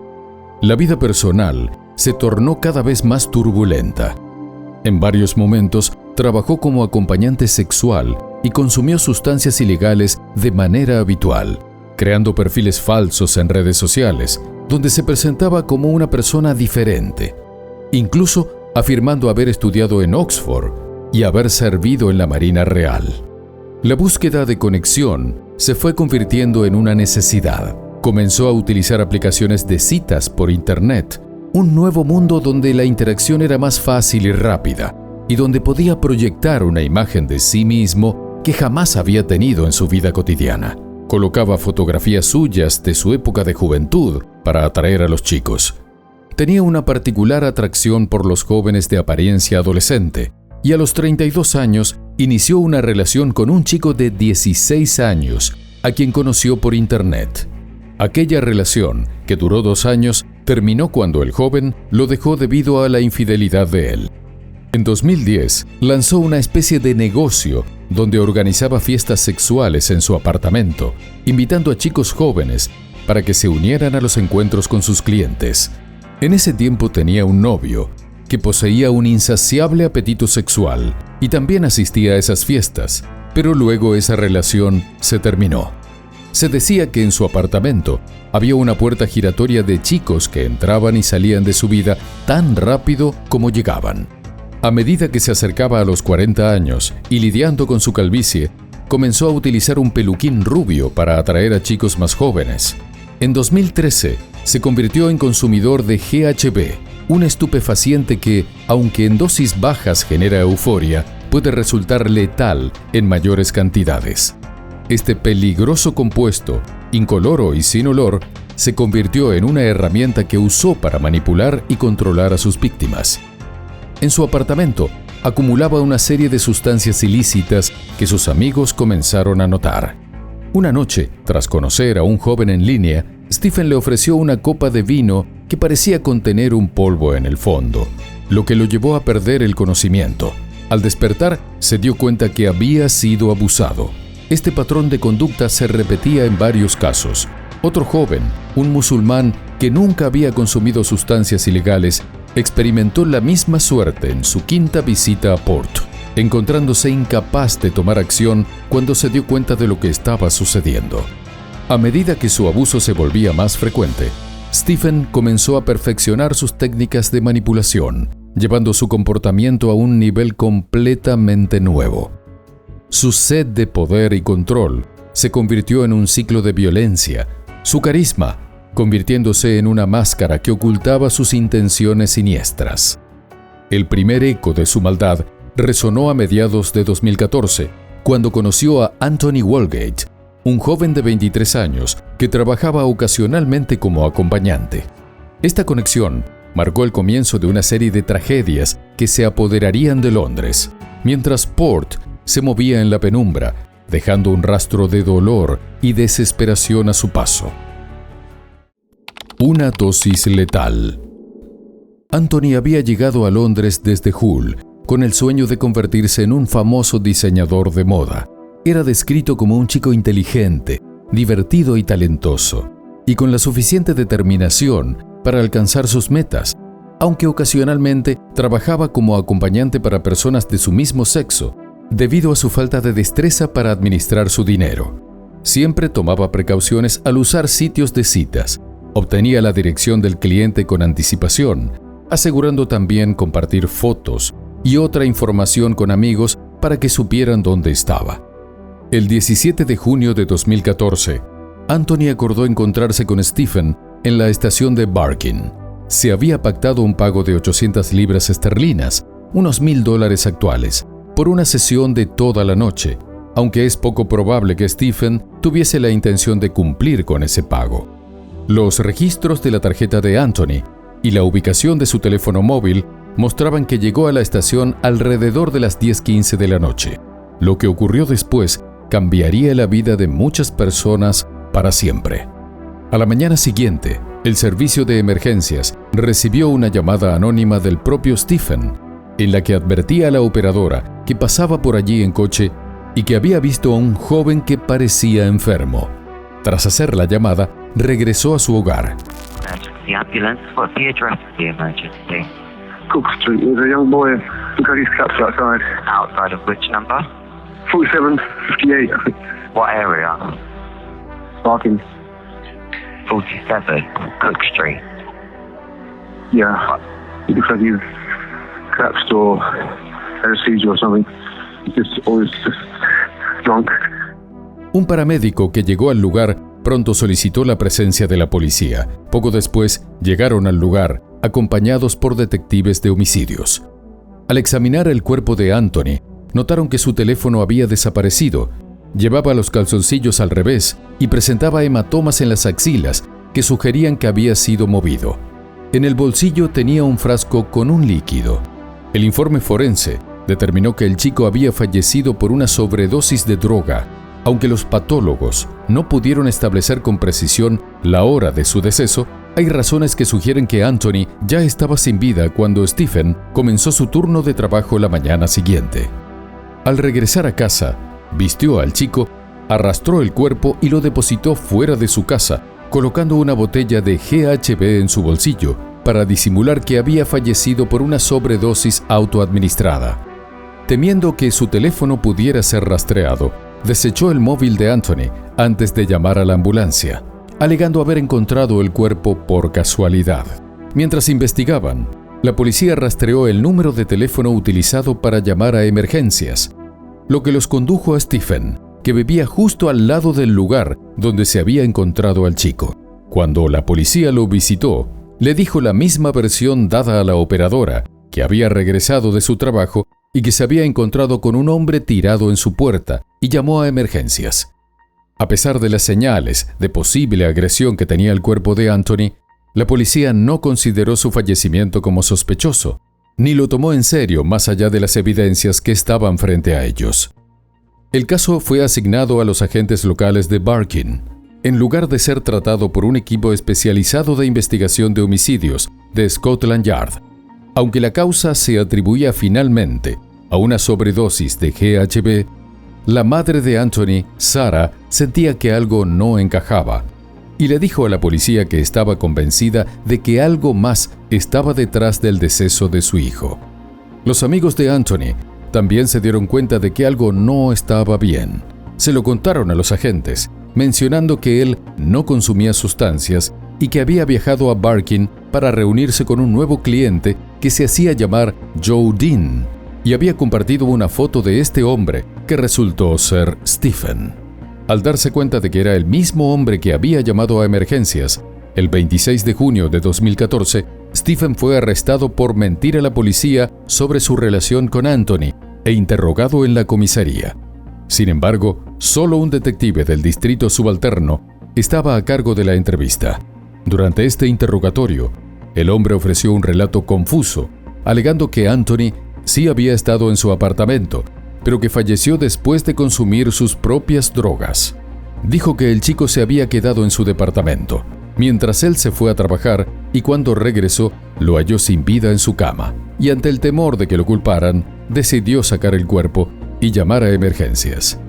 La vida personal se tornó cada vez más turbulenta. En varios momentos trabajó como acompañante sexual y consumió sustancias ilegales de manera habitual, creando perfiles falsos en redes sociales, donde se presentaba como una persona diferente, incluso afirmando haber estudiado en Oxford y haber servido en la Marina Real. La búsqueda de conexión se fue convirtiendo en una necesidad. Comenzó a utilizar aplicaciones de citas por Internet, un nuevo mundo donde la interacción era más fácil y rápida, y donde podía proyectar una imagen de sí mismo que jamás había tenido en su vida cotidiana. Colocaba fotografías suyas de su época de juventud para atraer a los chicos. Tenía una particular atracción por los jóvenes de apariencia adolescente, y a los 32 años inició una relación con un chico de 16 años, a quien conoció por Internet. Aquella relación, que duró 2 años, terminó cuando el joven lo dejó debido a la infidelidad de él. En 2010, lanzó una especie de negocio donde organizaba fiestas sexuales en su apartamento, invitando a chicos jóvenes para que se unieran a los encuentros con sus clientes. En ese tiempo tenía un novio que poseía un insaciable apetito sexual y también asistía a esas fiestas, pero luego esa relación se terminó. Se decía que en su apartamento había una puerta giratoria de chicos que entraban y salían de su vida tan rápido como llegaban. A medida que se acercaba a los 40 años y lidiando con su calvicie, comenzó a utilizar un peluquín rubio para atraer a chicos más jóvenes. En 2013, se convirtió en consumidor de GHB, un estupefaciente que, aunque en dosis bajas genera euforia, puede resultar letal en mayores cantidades. Este peligroso compuesto incoloro y sin olor, se convirtió en una herramienta que usó para manipular y controlar a sus víctimas. En su apartamento acumulaba una serie de sustancias ilícitas que sus amigos comenzaron a notar. Una noche, tras conocer a un joven en línea, Stephen le ofreció una copa de vino que parecía contener un polvo en el fondo, lo que lo llevó a perder el conocimiento. Al despertar, se dio cuenta que había sido abusado. Este patrón de conducta se repetía en varios casos. Otro joven, un musulmán que nunca había consumido sustancias ilegales, experimentó la misma suerte en su quinta visita a Port, encontrándose incapaz de tomar acción cuando se dio cuenta de lo que estaba sucediendo. A medida que su abuso se volvía más frecuente, Stephen comenzó a perfeccionar sus técnicas de manipulación, llevando su comportamiento a un nivel completamente nuevo. Su sed de poder y control se convirtió en un ciclo de violencia, su carisma convirtiéndose en una máscara que ocultaba sus intenciones siniestras. El primer eco de su maldad resonó a mediados de 2014, cuando conoció a Anthony Walgate, un joven de 23 años que trabajaba ocasionalmente como acompañante. Esta conexión marcó el comienzo de una serie de tragedias que se apoderarían de Londres, mientras Port se movía en la penumbra, dejando un rastro de dolor y desesperación a su paso. Una dosis letal. Anthony había llegado a Londres desde Hull con el sueño de convertirse en un famoso diseñador de moda. Era descrito como un chico inteligente, divertido y talentoso, y con la suficiente determinación para alcanzar sus metas, aunque ocasionalmente trabajaba como acompañante para personas de su mismo sexo, debido a su falta de destreza para administrar su dinero. Siempre tomaba precauciones al usar sitios de citas, obtenía la dirección del cliente con anticipación, asegurando también compartir fotos y otra información con amigos para que supieran dónde estaba. El 17 de junio de 2014, Anthony acordó encontrarse con Stephen en la estación de Barking. Se había pactado un pago de 800 libras esterlinas, unos $1,000 actuales, por una sesión de toda la noche, aunque es poco probable que Stephen tuviese la intención de cumplir con ese pago. Los registros de la tarjeta de Anthony y la ubicación de su teléfono móvil mostraban que llegó a la estación alrededor de las 10:15 de la noche. Lo que ocurrió después cambiaría la vida de muchas personas para siempre. A la mañana siguiente, el servicio de emergencias recibió una llamada anónima del propio Stephen, en la que advertía a la operadora que pasaba por allí en coche y que había visto a un joven que parecía enfermo. Tras hacer la llamada, regresó a su hogar. Emergency ambulance, what's the address of the emergency? Cook Street, there's a young boy who got his caps outside. Outside of which number? 4758, I think. What area? Barking. 47, Cook Street. Yeah. He looks like he's collapsed or had a seizure or something. Or he's just drunk. Un paramédico que llegó al lugar pronto solicitó la presencia de la policía. Poco después, llegaron al lugar, acompañados por detectives de homicidios. Al examinar el cuerpo de Anthony, notaron que su teléfono había desaparecido, llevaba los calzoncillos al revés y presentaba hematomas en las axilas que sugerían que había sido movido. En el bolsillo tenía un frasco con un líquido. El informe forense determinó que el chico había fallecido por una sobredosis de droga, aunque los patólogos no pudieron establecer con precisión la hora de su deceso. Hay razones que sugieren que Anthony ya estaba sin vida cuando Stephen comenzó su turno de trabajo la mañana siguiente. Al regresar a casa, vistió al chico, arrastró el cuerpo y lo depositó fuera de su casa, colocando una botella de GHB en su bolsillo para disimular que había fallecido por una sobredosis autoadministrada. Temiendo que su teléfono pudiera ser rastreado, desechó el móvil de Anthony antes de llamar a la ambulancia, alegando haber encontrado el cuerpo por casualidad. Mientras investigaban, la policía rastreó el número de teléfono utilizado para llamar a emergencias, lo que los condujo a Stephen, que vivía justo al lado del lugar donde se había encontrado al chico. Cuando la policía lo visitó, le dijo la misma versión dada a la operadora, que había regresado de su trabajo y que se había encontrado con un hombre tirado en su puerta y llamó a emergencias. A pesar de las señales de posible agresión que tenía el cuerpo de Anthony, la policía no consideró su fallecimiento como sospechoso, ni lo tomó en serio más allá de las evidencias que estaban frente a ellos. El caso fue asignado a los agentes locales de Barking, en lugar de ser tratado por un equipo especializado de investigación de homicidios de Scotland Yard. Aunque la causa se atribuía finalmente a una sobredosis de GHB, la madre de Anthony, Sarah, sentía que algo no encajaba y le dijo a la policía que estaba convencida de que algo más estaba detrás del deceso de su hijo. Los amigos de Anthony también se dieron cuenta de que algo no estaba bien. Se lo contaron a los agentes, mencionando que él no consumía sustancias y que había viajado a Barking para reunirse con un nuevo cliente que se hacía llamar Joe Dean y había compartido una foto de este hombre que resultó ser Stephen. Al darse cuenta de que era el mismo hombre que había llamado a emergencias, el 26 de junio de 2014, Stephen fue arrestado por mentir a la policía sobre su relación con Anthony e interrogado en la comisaría. Sin embargo, solo un detective del distrito subalterno estaba a cargo de la entrevista. Durante este interrogatorio, el hombre ofreció un relato confuso, alegando que Anthony sí había estado en su apartamento, pero que falleció después de consumir sus propias drogas. Dijo que el chico se había quedado en su departamento, mientras él se fue a trabajar y cuando regresó lo halló sin vida en su cama, y ante el temor de que lo culparan, decidió sacar el cuerpo y llamar a emergencias.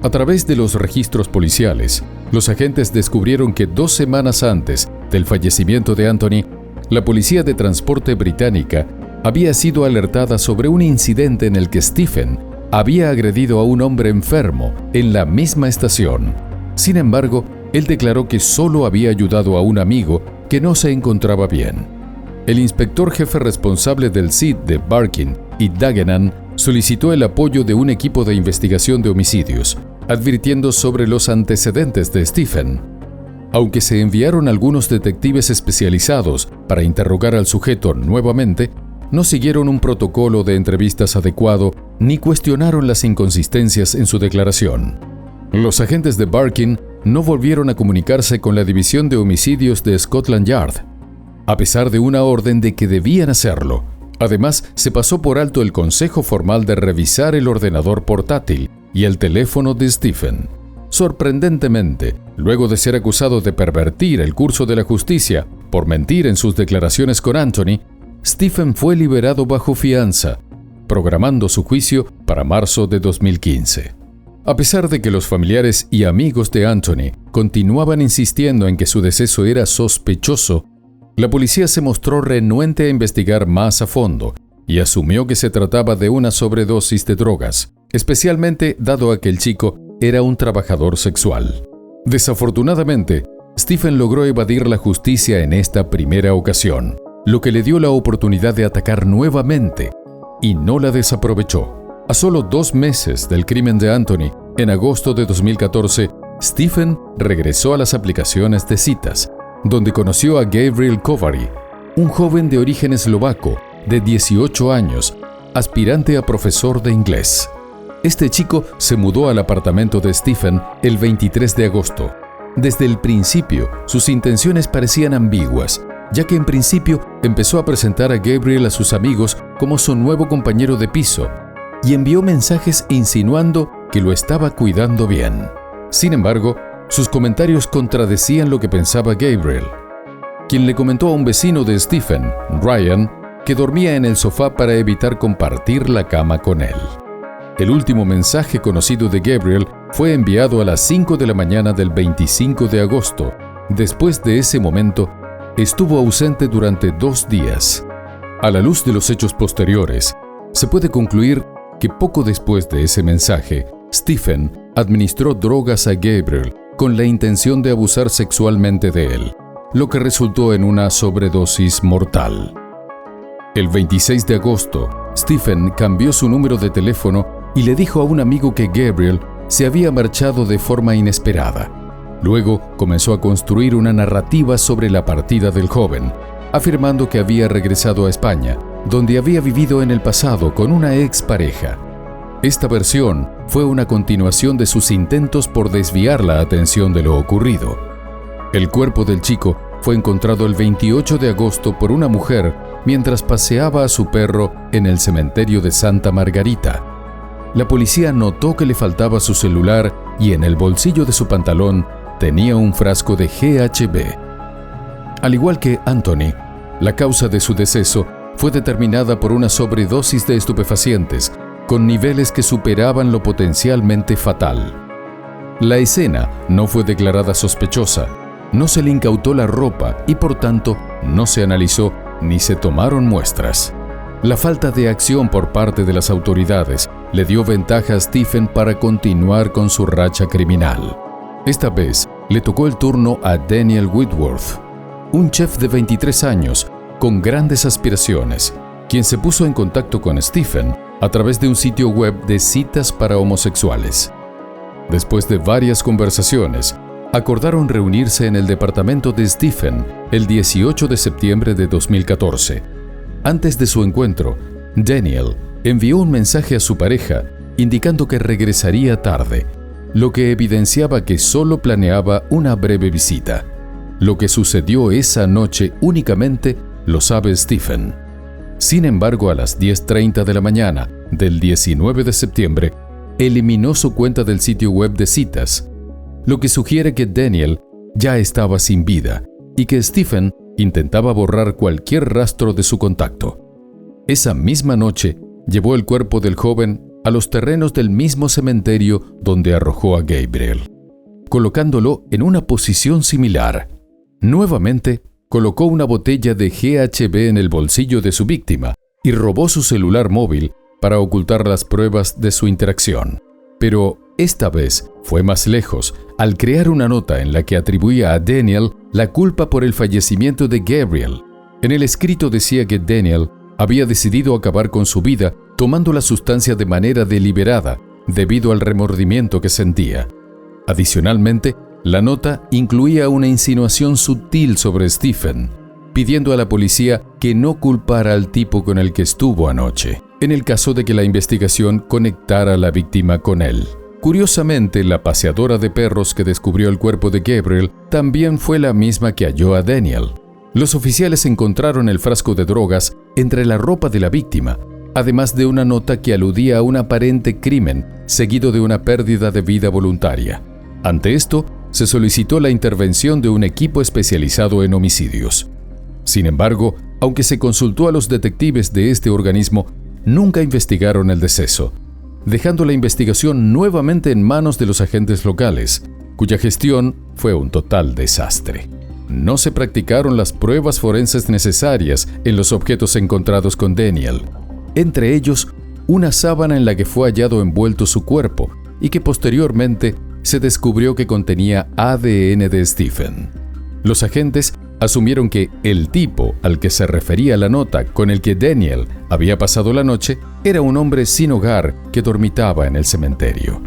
A través de los registros policiales, los agentes descubrieron que 2 semanas antes del fallecimiento de Anthony, la policía de transporte británica había sido alertada sobre un incidente en el que Stephen había agredido a un hombre enfermo en la misma estación. Sin embargo, él declaró que solo había ayudado a un amigo que no se encontraba bien. El inspector jefe responsable del SID de Barking y Dagenham solicitó el apoyo de un equipo de investigación de homicidios, advirtiendo sobre los antecedentes de Stephen. Aunque se enviaron algunos detectives especializados para interrogar al sujeto nuevamente, no siguieron un protocolo de entrevistas adecuado ni cuestionaron las inconsistencias en su declaración. Los agentes de Barking no volvieron a comunicarse con la División de Homicidios de Scotland Yard, a pesar de una orden de que debían hacerlo. Además, se pasó por alto el consejo formal de revisar el ordenador portátil y el teléfono de Stephen. Sorprendentemente, luego de ser acusado de pervertir el curso de la justicia por mentir en sus declaraciones con Anthony, Stephen fue liberado bajo fianza, programando su juicio para marzo de 2015. A pesar de que los familiares y amigos de Anthony continuaban insistiendo en que su deceso era sospechoso, la policía se mostró renuente a investigar más a fondo y asumió que se trataba de una sobredosis de drogas, especialmente dado a que el chico era un trabajador sexual. Desafortunadamente, Stephen logró evadir la justicia en esta primera ocasión, lo que le dio la oportunidad de atacar nuevamente, y no la desaprovechó. A solo 2 meses del crimen de Anthony, en agosto de 2014, Stephen regresó a las aplicaciones de citas, donde conoció a Gabriel Kovary, un joven de origen eslovaco de 18 años, aspirante a profesor de inglés. Este chico se mudó al apartamento de Stephen el 23 de agosto. Desde el principio, sus intenciones parecían ambiguas, ya que en principio empezó a presentar a Gabriel a sus amigos como su nuevo compañero de piso y envió mensajes insinuando que lo estaba cuidando bien. Sin embargo, sus comentarios contradecían lo que pensaba Gabriel, quien le comentó a un vecino de Stephen, Ryan, que dormía en el sofá para evitar compartir la cama con él. El último mensaje conocido de Gabriel fue enviado a las 5 de la mañana del 25 de agosto. Después de ese momento, estuvo ausente durante 2 días. A la luz de los hechos posteriores, se puede concluir que poco después de ese mensaje, Stephen administró drogas a Gabriel con la intención de abusar sexualmente de él, lo que resultó en una sobredosis mortal. El 26 de agosto, Stephen cambió su número de teléfono y le dijo a un amigo que Gabriel se había marchado de forma inesperada. Luego comenzó a construir una narrativa sobre la partida del joven, afirmando que había regresado a España, donde había vivido en el pasado con una expareja. Esta versión fue una continuación de sus intentos por desviar la atención de lo ocurrido. El cuerpo del chico fue encontrado el 28 de agosto por una mujer mientras paseaba a su perro en el cementerio de Santa Margarita. La policía notó que le faltaba su celular y en el bolsillo de su pantalón tenía un frasco de GHB. Al igual que Anthony, la causa de su deceso fue determinada por una sobredosis de estupefacientes con niveles que superaban lo potencialmente fatal. La escena no fue declarada sospechosa, no se le incautó la ropa y por tanto no se analizó ni se tomaron muestras. La falta de acción por parte de las autoridades le dio ventaja a Stephen para continuar con su racha criminal. Esta vez le tocó el turno a Daniel Whitworth, un chef de 23 años con grandes aspiraciones, quien se puso en contacto con Stephen a través de un sitio web de citas para homosexuales. Después de varias conversaciones, acordaron reunirse en el departamento de Stephen el 18 de septiembre de 2014. Antes de su encuentro, Daniel envió un mensaje a su pareja indicando que regresaría tarde, lo que evidenciaba que solo planeaba una breve visita. Lo que sucedió esa noche únicamente lo sabe Stephen. Sin embargo, a las 10:30 de la mañana del 19 de septiembre, eliminó su cuenta del sitio web de citas, lo que sugiere que Daniel ya estaba sin vida y que Stephen intentaba borrar cualquier rastro de su contacto. Esa misma noche, llevó el cuerpo del joven a los terrenos del mismo cementerio donde arrojó a Gabriel, colocándolo en una posición similar. Nuevamente, colocó una botella de GHB en el bolsillo de su víctima y robó su celular móvil para ocultar las pruebas de su interacción. Pero esta vez fue más lejos al crear una nota en la que atribuía a Daniel la culpa por el fallecimiento de Gabriel. En el escrito decía que Daniel había decidido acabar con su vida tomando la sustancia de manera deliberada debido al remordimiento que sentía. Adicionalmente, la nota incluía una insinuación sutil sobre Stephen, pidiendo a la policía que no culpara al tipo con el que estuvo anoche, en el caso de que la investigación conectara a la víctima con él. Curiosamente, la paseadora de perros que descubrió el cuerpo de Gabriel también fue la misma que halló a Daniel. Los oficiales encontraron el frasco de drogas entre la ropa de la víctima, además de una nota que aludía a un aparente crimen, seguido de una pérdida de vida voluntaria. Ante esto, se solicitó la intervención de un equipo especializado en homicidios. Sin embargo, aunque se consultó a los detectives de este organismo, nunca investigaron el deceso, dejando la investigación nuevamente en manos de los agentes locales, cuya gestión fue un total desastre. No se practicaron las pruebas forenses necesarias en los objetos encontrados con Daniel, entre ellos una sábana en la que fue hallado envuelto su cuerpo y que posteriormente se descubrió que contenía ADN de Stephen. Los agentes asumieron que el tipo al que se refería la nota con el que Daniel había pasado la noche era un hombre sin hogar que dormitaba en el cementerio.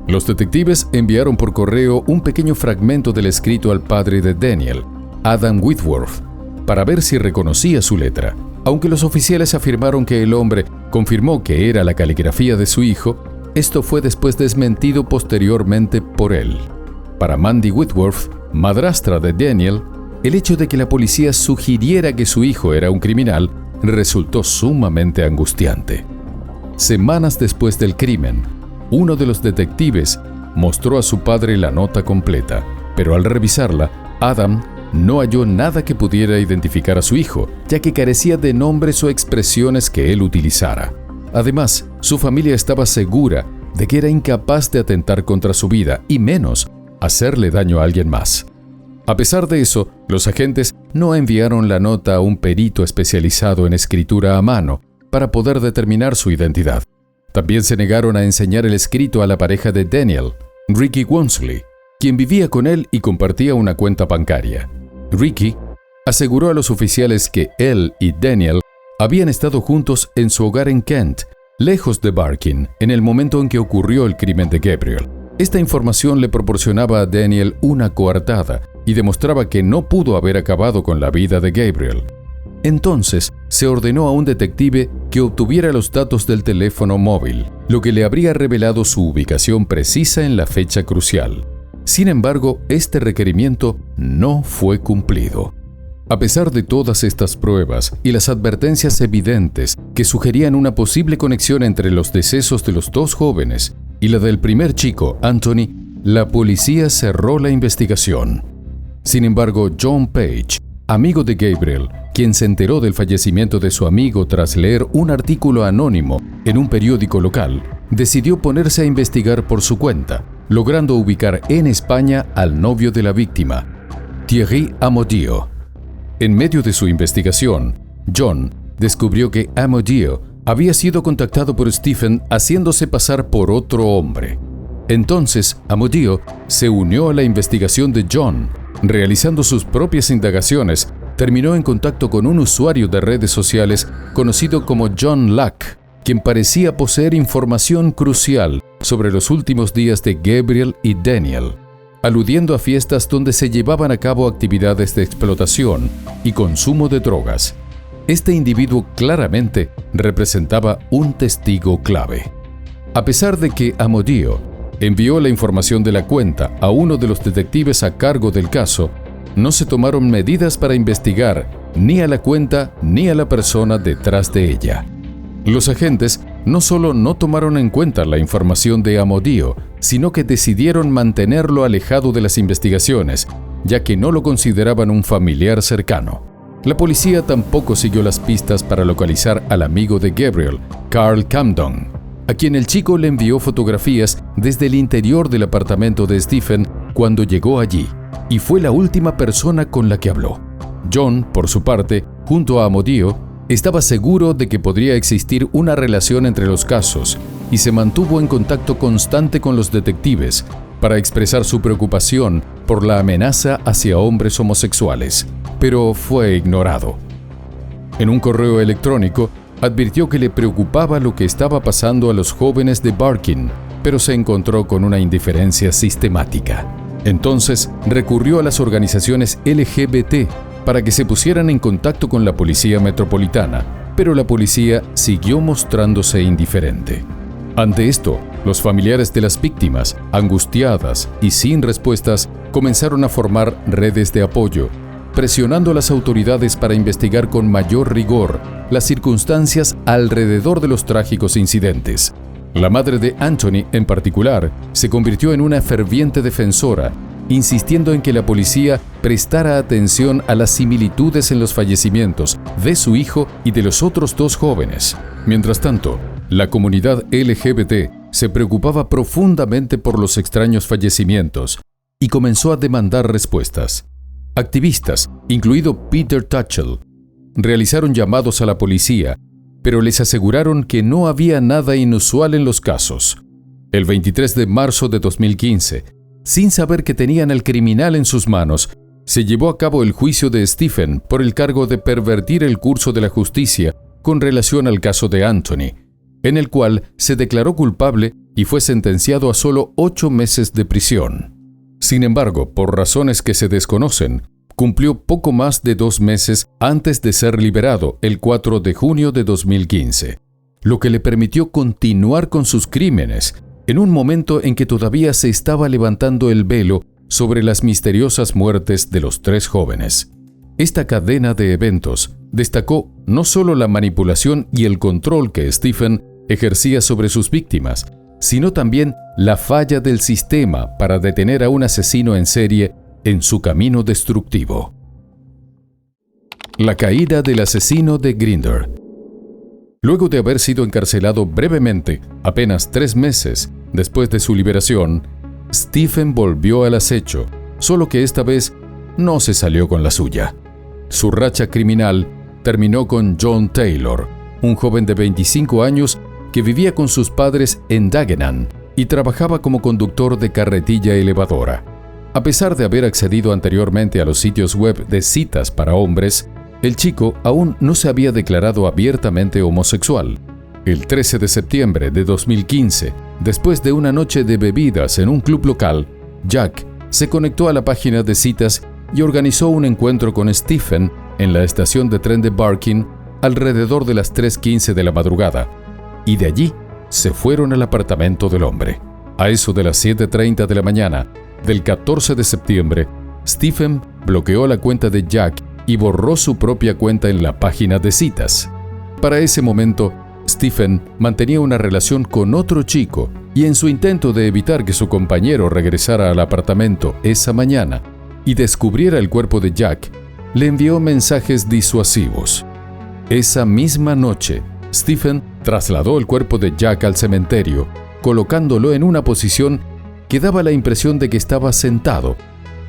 Los detectives enviaron por correo un pequeño fragmento del escrito al padre de Daniel, Adam Whitworth, para ver si reconocía su letra. Aunque los oficiales afirmaron que el hombre confirmó que era la caligrafía de su hijo, esto fue después desmentido posteriormente por él. Para Mandy Whitworth, madrastra de Daniel, el hecho de que la policía sugiriera que su hijo era un criminal resultó sumamente angustiante. Semanas después del crimen, uno de los detectives mostró a su padre la nota completa, pero al revisarla, Adam no halló nada que pudiera identificar a su hijo, ya que carecía de nombres o expresiones que él utilizara. Además, su familia estaba segura de que era incapaz de atentar contra su vida y menos hacerle daño a alguien más. A pesar de eso, los agentes no enviaron la nota a un perito especializado en escritura a mano para poder determinar su identidad. También se negaron a enseñar el escrito a la pareja de Daniel, Ricky Wonsley, quien vivía con él y compartía una cuenta bancaria. Ricky aseguró a los oficiales que él y Daniel habían estado juntos en su hogar en Kent, lejos de Barking, en el momento en que ocurrió el crimen de Gabriel. Esta información le proporcionaba a Daniel una coartada y demostraba que no pudo haber acabado con la vida de Gabriel. Entonces, se ordenó a un detective que obtuviera los datos del teléfono móvil, lo que le habría revelado su ubicación precisa en la fecha crucial. Sin embargo, este requerimiento no fue cumplido. A pesar de todas estas pruebas y las advertencias evidentes que sugerían una posible conexión entre los decesos de los dos jóvenes y la del primer chico, Anthony, la policía cerró la investigación. Sin embargo, John Page, amigo de Gabriel, quien se enteró del fallecimiento de su amigo tras leer un artículo anónimo en un periódico local, decidió ponerse a investigar por su cuenta, logrando ubicar en España al novio de la víctima, Thierry Amodio. En medio de su investigación, John descubrió que Amodio había sido contactado por Stephen haciéndose pasar por otro hombre. Entonces, Amodio se unió a la investigación de John. Realizando sus propias indagaciones, terminó en contacto con un usuario de redes sociales conocido como John Luck, quien parecía poseer información crucial sobre los últimos días de Gabriel y Daniel, aludiendo a fiestas donde se llevaban a cabo actividades de explotación y consumo de drogas. Este individuo claramente representaba un testigo clave. A pesar de que Amodio envió la información de la cuenta a uno de los detectives a cargo del caso, no se tomaron medidas para investigar ni a la cuenta ni a la persona detrás de ella. Los agentes no solo no tomaron en cuenta la información de Amodio, sino que decidieron mantenerlo alejado de las investigaciones, ya que no lo consideraban un familiar cercano. La policía tampoco siguió las pistas para localizar al amigo de Gabriel, Carl Camden, a quien el chico le envió fotografías desde el interior del apartamento de Stephen cuando llegó allí, y fue la última persona con la que habló. John, por su parte, junto a Amodio, estaba seguro de que podría existir una relación entre los casos y se mantuvo en contacto constante con los detectives para expresar su preocupación por la amenaza hacia hombres homosexuales, pero fue ignorado. En un correo electrónico, advirtió que le preocupaba lo que estaba pasando a los jóvenes de Barking, pero se encontró con una indiferencia sistemática. Entonces, recurrió a las organizaciones LGBT para que se pusieran en contacto con la policía metropolitana, pero la policía siguió mostrándose indiferente. Ante esto, los familiares de las víctimas, angustiadas y sin respuestas, comenzaron a formar redes de apoyo, presionando a las autoridades para investigar con mayor rigor las circunstancias alrededor de los trágicos incidentes. La madre de Anthony, en particular, se convirtió en una ferviente defensora, insistiendo en que la policía prestara atención a las similitudes en los fallecimientos de su hijo y de los otros dos jóvenes. Mientras tanto, la comunidad LGBT se preocupaba profundamente por los extraños fallecimientos y comenzó a demandar respuestas. Activistas, incluido Peter Tatchell, realizaron llamados a la policía, pero les aseguraron que no había nada inusual en los casos. El 23 de marzo de 2015, sin saber que tenían al criminal en sus manos, se llevó a cabo el juicio de Stephen por el cargo de pervertir el curso de la justicia con relación al caso de Anthony, en el cual se declaró culpable y fue sentenciado a solo 8 meses de prisión. Sin embargo, por razones que se desconocen, cumplió poco más de 2 meses antes de ser liberado el 4 de junio de 2015, lo que le permitió continuar con sus crímenes en un momento en que todavía se estaba levantando el velo sobre las misteriosas muertes de los 3 jóvenes. Esta cadena de eventos destacó no solo la manipulación y el control que Stephen ejercía sobre sus víctimas, sino también la falla del sistema para detener a un asesino en serie en su camino destructivo. La caída del asesino de Grindr. Luego de haber sido encarcelado brevemente, apenas 3 meses después de su liberación, Stephen volvió al acecho, solo que esta vez no se salió con la suya. Su racha criminal terminó con John Taylor, un joven de 25 años que vivía con sus padres en Dagenham y trabajaba como conductor de carretilla elevadora. A pesar de haber accedido anteriormente a los sitios web de citas para hombres, el chico aún no se había declarado abiertamente homosexual. El 13 de septiembre de 2015, después de una noche de bebidas en un club local, Jack se conectó a la página de citas y organizó un encuentro con Stephen en la estación de tren de Barking alrededor de las 3:15 de la madrugada, y de allí se fueron al apartamento del hombre. A eso de las 7:30 de la mañana del 14 de septiembre, Stephen bloqueó la cuenta de Jack y borró su propia cuenta en la página de citas. Para ese momento, Stephen mantenía una relación con otro chico y en su intento de evitar que su compañero regresara al apartamento esa mañana y descubriera el cuerpo de Jack, le envió mensajes disuasivos. Esa misma noche, Stephen trasladó el cuerpo de Jack al cementerio, colocándolo en una posición que daba la impresión de que estaba sentado,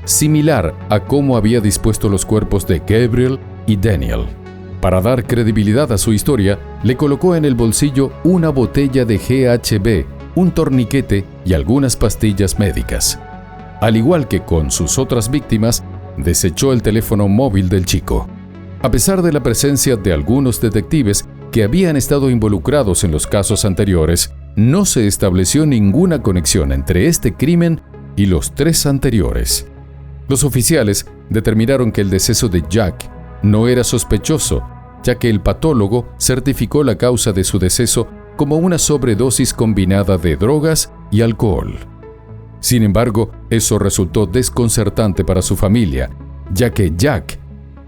similar a cómo había dispuesto los cuerpos de Gabriel y Daniel. Para dar credibilidad a su historia, le colocó en el bolsillo una botella de GHB, un torniquete y algunas pastillas médicas. Al igual que con sus otras víctimas, desechó el teléfono móvil del chico. A pesar de la presencia de algunos detectives que habían estado involucrados en los casos anteriores, no se estableció ninguna conexión entre este crimen y los 3 anteriores. Los oficiales determinaron que el deceso de Jack no era sospechoso, ya que el patólogo certificó la causa de su deceso como una sobredosis combinada de drogas y alcohol. Sin embargo, eso resultó desconcertante para su familia, ya que Jack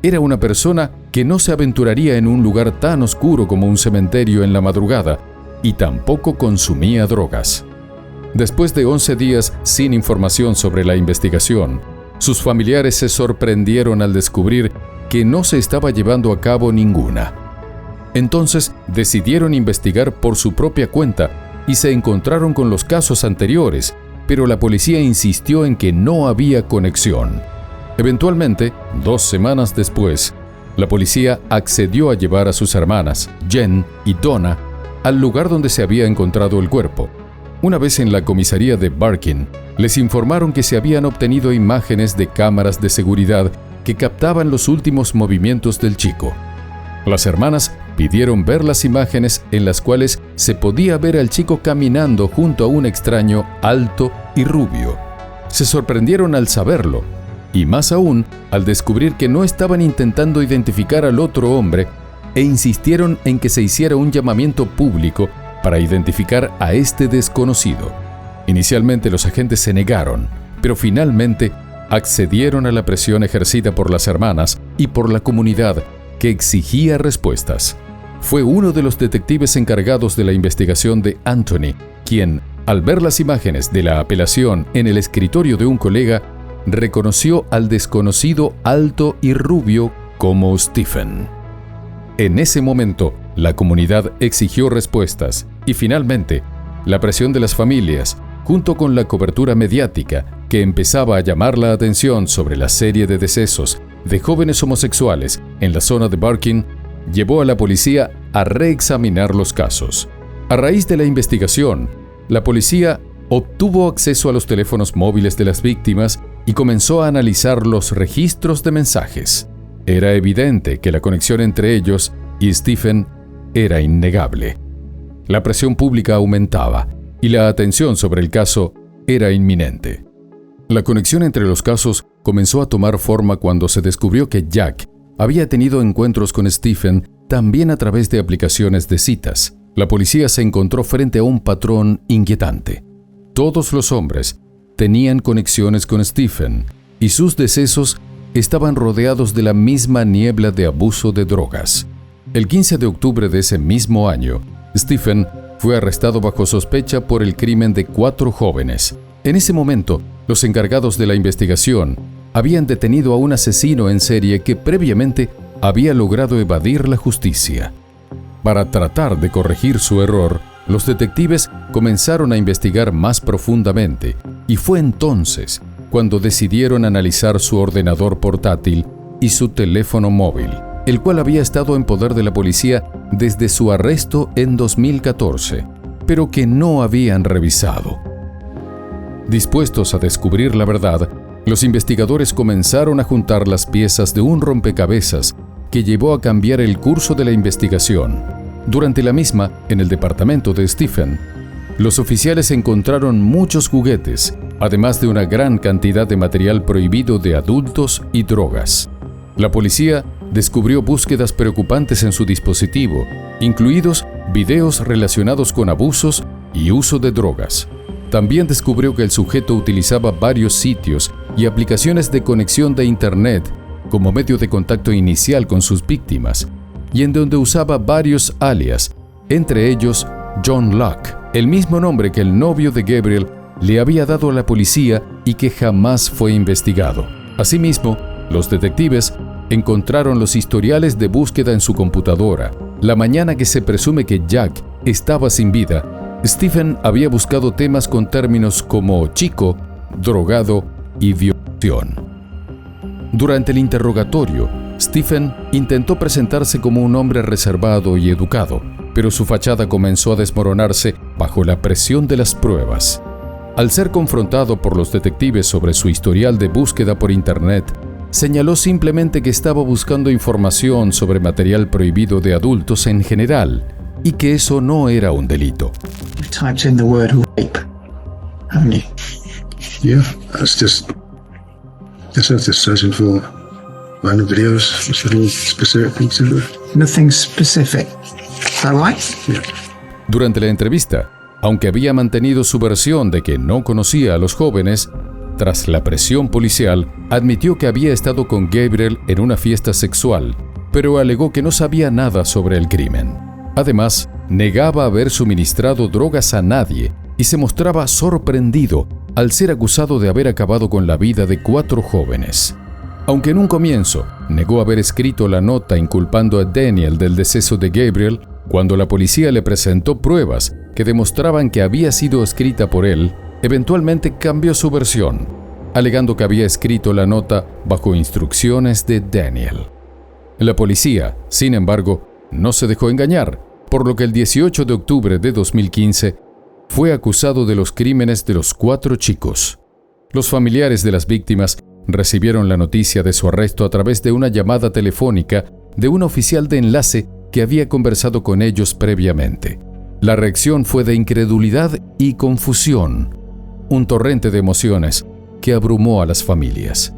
era una persona que no se aventuraría en un lugar tan oscuro como un cementerio en la madrugada y tampoco consumía drogas. Después de 11 días sin información sobre la investigación, sus familiares se sorprendieron al descubrir que no se estaba llevando a cabo ninguna. Entonces decidieron investigar por su propia cuenta y se encontraron con los casos anteriores, pero la policía insistió en que no había conexión. Eventualmente, 2 semanas después, la policía accedió a llevar a sus hermanas, Jen y Donna, al lugar donde se había encontrado el cuerpo. Una vez en la comisaría de Barking, les informaron que se habían obtenido imágenes de cámaras de seguridad que captaban los últimos movimientos del chico. Las hermanas pidieron ver las imágenes en las cuales se podía ver al chico caminando junto a un extraño alto y rubio. Se sorprendieron al saberlo, y más aún al descubrir que no estaban intentando identificar al otro hombre e insistieron en que se hiciera un llamamiento público para identificar a este desconocido. Inicialmente los agentes se negaron, pero finalmente accedieron a la presión ejercida por las hermanas y por la comunidad que exigía respuestas. Fue uno de los detectives encargados de la investigación de Anthony, quien, al ver las imágenes de la apelación en el escritorio de un colega, reconoció al desconocido alto y rubio como Stephen. En ese momento, la comunidad exigió respuestas y finalmente, la presión de las familias, junto con la cobertura mediática que empezaba a llamar la atención sobre la serie de decesos de jóvenes homosexuales en la zona de Barking, llevó a la policía a reexaminar los casos. A raíz de la investigación, la policía obtuvo acceso a los teléfonos móviles de las víctimas y comenzó a analizar los registros de mensajes. Era evidente que la conexión entre ellos y Stephen era innegable. La presión pública aumentaba y la atención sobre el caso era inminente. La conexión entre los casos comenzó a tomar forma cuando se descubrió que Jack había tenido encuentros con Stephen también a través de aplicaciones de citas. La policía se encontró frente a un patrón inquietante. Todos los hombres tenían conexiones con Stephen y sus decesos estaban rodeados de la misma niebla de abuso de drogas. El 15 de octubre de ese mismo año, Stephen fue arrestado bajo sospecha por el crimen de 4 jóvenes. En ese momento, los encargados de la investigación habían detenido a un asesino en serie que previamente había logrado evadir la justicia. Para tratar de corregir su error, los detectives comenzaron a investigar más profundamente y fue entonces cuando decidieron analizar su ordenador portátil y su teléfono móvil, el cual había estado en poder de la policía desde su arresto en 2014, pero que no habían revisado. Dispuestos a descubrir la verdad, los investigadores comenzaron a juntar las piezas de un rompecabezas que llevó a cambiar el curso de la investigación. Durante la misma, en el departamento de Stephen, los oficiales encontraron muchos juguetes, además de una gran cantidad de material prohibido de adultos y drogas. La policía descubrió búsquedas preocupantes en su dispositivo, incluidos videos relacionados con abusos y uso de drogas. También descubrió que el sujeto utilizaba varios sitios y aplicaciones de conexión de Internet como medio de contacto inicial con sus víctimas, y en donde usaba varios alias, entre ellos John Locke, el mismo nombre que el novio de Gabriel le había dado a la policía y que jamás fue investigado. Asimismo, los detectives encontraron los historiales de búsqueda en su computadora. La mañana que se presume que Jack estaba sin vida, Stephen había buscado temas con términos como chico, drogado y violación. Durante el interrogatorio, Stephen intentó presentarse como un hombre reservado y educado, pero su fachada comenzó a desmoronarse bajo la presión de las pruebas. Al ser confrontado por los detectives sobre su historial de búsqueda por Internet, señaló simplemente que estaba buscando información sobre material prohibido de adultos en general y que eso no era un delito. Typed in the word rape, haven't you? Yeah, that's just searching for random videos, nothing specific things to do. Nothing specific. Is that right? Yeah. Durante la entrevista, aunque había mantenido su versión de que no conocía a los jóvenes, tras la presión policial, admitió que había estado con Gabriel en una fiesta sexual, pero alegó que no sabía nada sobre el crimen. Además, negaba haber suministrado drogas a nadie y se mostraba sorprendido al ser acusado de haber acabado con la vida de 4 jóvenes. Aunque en un comienzo negó haber escrito la nota inculpando a Daniel del deceso de Gabriel, cuando la policía le presentó pruebas que demostraban que había sido escrita por él, eventualmente cambió su versión, alegando que había escrito la nota bajo instrucciones de Daniel. La policía, sin embargo, no se dejó engañar, por lo que el 18 de octubre de 2015 fue acusado de los crímenes de los 4 chicos. Los familiares de las víctimas recibieron la noticia de su arresto a través de una llamada telefónica de un oficial de enlace que había conversado con ellos previamente. La reacción fue de incredulidad y confusión, un torrente de emociones que abrumó a las familias.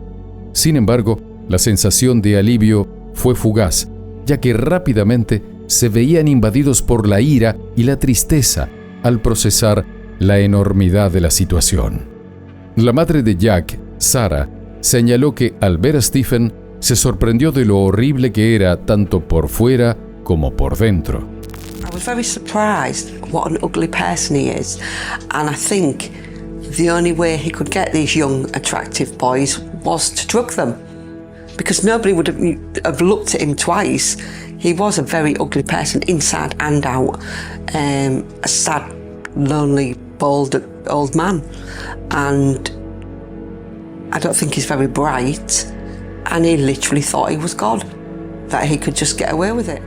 Sin embargo, la sensación de alivio fue fugaz, ya que rápidamente se veían invadidos por la ira y la tristeza al procesar la enormidad de la situación. La madre de Jack, Sarah, señaló que al ver a Stephen se sorprendió de lo horrible que era tanto por fuera como por dentro. I was very surprised what an ugly person he is, and I think the only way he could get these young, attractive boys was to drug them, because nobody would have looked at him twice. He was a very ugly person, inside and out, a sad, lonely, bald old man, and I don't think he's very bright, and he literally thought he was God, that he could just get away with it.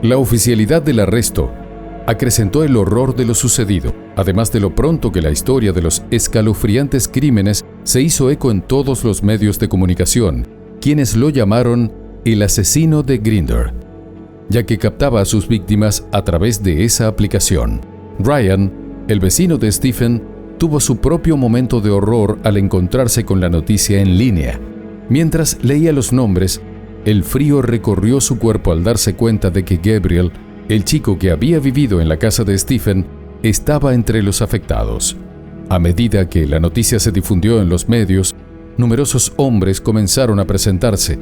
La oficialidad del arresto acrecentó el horror de lo sucedido, además de lo pronto que la historia de los escalofriantes crímenes se hizo eco en todos los medios de comunicación, quienes lo llamaron el asesino de Grindr, ya que captaba a sus víctimas a través de esa aplicación. Ryan, el vecino de Stephen, tuvo su propio momento de horror al encontrarse con la noticia en línea. Mientras leía los nombres, el frío recorrió su cuerpo al darse cuenta de que Gabriel, el chico que había vivido en la casa de Stephen, estaba entre los afectados. A medida que la noticia se difundió en los medios, numerosos hombres comenzaron a presentarse,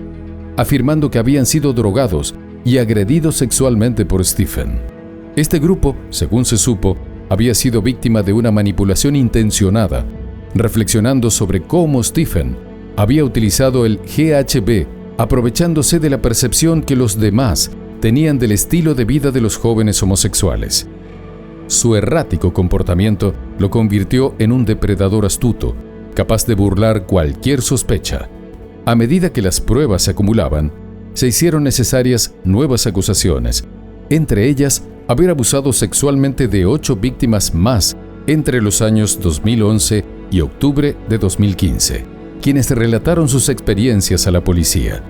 afirmando que habían sido drogados y agredidos sexualmente por Stephen. Este grupo, según se supo, había sido víctima de una manipulación intencionada, reflexionando sobre cómo Stephen había utilizado el GHB, aprovechándose de la percepción que los demás tenían del estilo de vida de los jóvenes homosexuales. Su errático comportamiento lo convirtió en un depredador astuto, capaz de burlar cualquier sospecha. A medida que las pruebas se acumulaban, se hicieron necesarias nuevas acusaciones, entre ellas haber abusado sexualmente de 8 víctimas más entre los años 2011 y octubre de 2015, quienes relataron sus experiencias a la policía.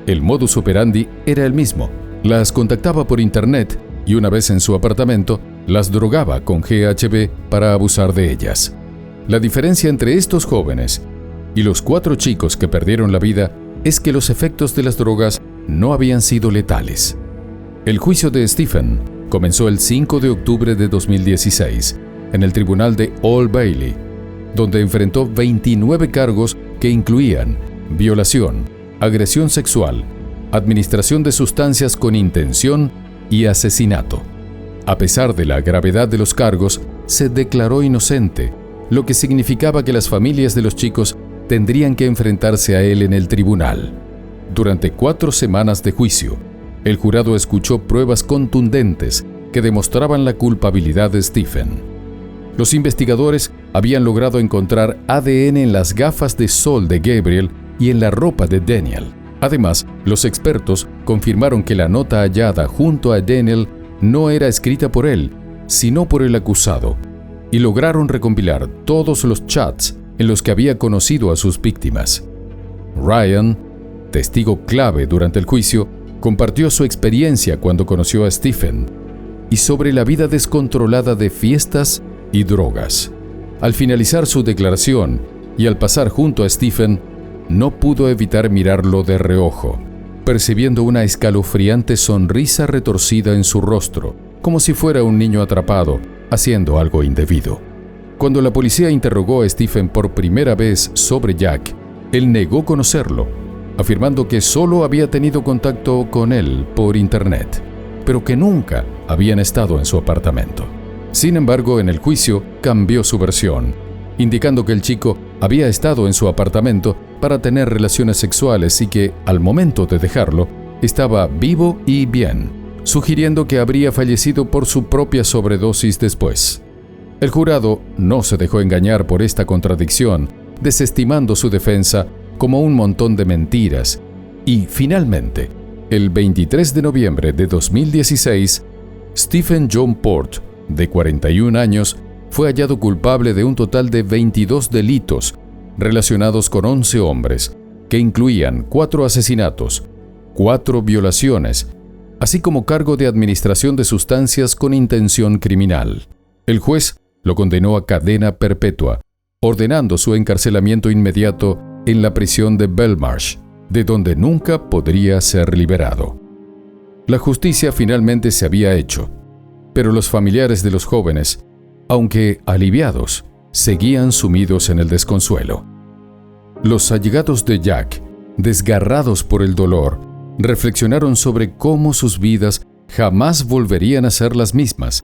El modus operandi era el mismo: las contactaba por internet y una vez en su apartamento, las drogaba con GHB para abusar de ellas. La diferencia entre estos jóvenes y los 4 chicos que perdieron la vida es que los efectos de las drogas no habían sido letales. El juicio de Stephen comenzó el 5 de octubre de 2016 en el tribunal de Old Bailey, donde enfrentó 29 cargos que incluían violación, agresión sexual, administración de sustancias con intención y asesinato. A pesar de la gravedad de los cargos, se declaró inocente, lo que significaba que las familias de los chicos tendrían que enfrentarse a él en el tribunal. Durante 4 semanas de juicio, el jurado escuchó pruebas contundentes que demostraban la culpabilidad de Stephen. Los investigadores habían logrado encontrar ADN en las gafas de sol de Gabriel y en la ropa de Daniel. Además, los expertos confirmaron que la nota hallada junto a Daniel no era escrita por él, sino por el acusado, y lograron recompilar todos los chats en los que había conocido a sus víctimas. Ryan, testigo clave durante el juicio, compartió su experiencia cuando conoció a Stephen y sobre la vida descontrolada de fiestas y drogas. Al finalizar su declaración y al pasar junto a Stephen, no pudo evitar mirarlo de reojo, percibiendo una escalofriante sonrisa retorcida en su rostro, como si fuera un niño atrapado, haciendo algo indebido. Cuando la policía interrogó a Stephen por primera vez sobre Jack, él negó conocerlo, afirmando que solo había tenido contacto con él por internet, pero que nunca habían estado en su apartamento. Sin embargo, en el juicio cambió su versión, indicando que el chico había estado en su apartamento para tener relaciones sexuales y que, al momento de dejarlo, estaba vivo y bien, sugiriendo que habría fallecido por su propia sobredosis después. El jurado no se dejó engañar por esta contradicción, desestimando su defensa como un montón de mentiras, y finalmente, el 23 de noviembre de 2016, Stephen John Port, de 41 años, fue hallado culpable de un total de 22 delitos relacionados con 11 hombres, que incluían 4 asesinatos, 4 violaciones, así como cargo de administración de sustancias con intención criminal. El juez lo condenó a cadena perpetua, ordenando su encarcelamiento inmediato en la prisión de Belmarsh, de donde nunca podría ser liberado. La justicia finalmente se había hecho, pero los familiares de los jóvenes, aunque aliviados, seguían sumidos en el desconsuelo. Los allegados de Jack, desgarrados por el dolor, reflexionaron sobre cómo sus vidas jamás volverían a ser las mismas,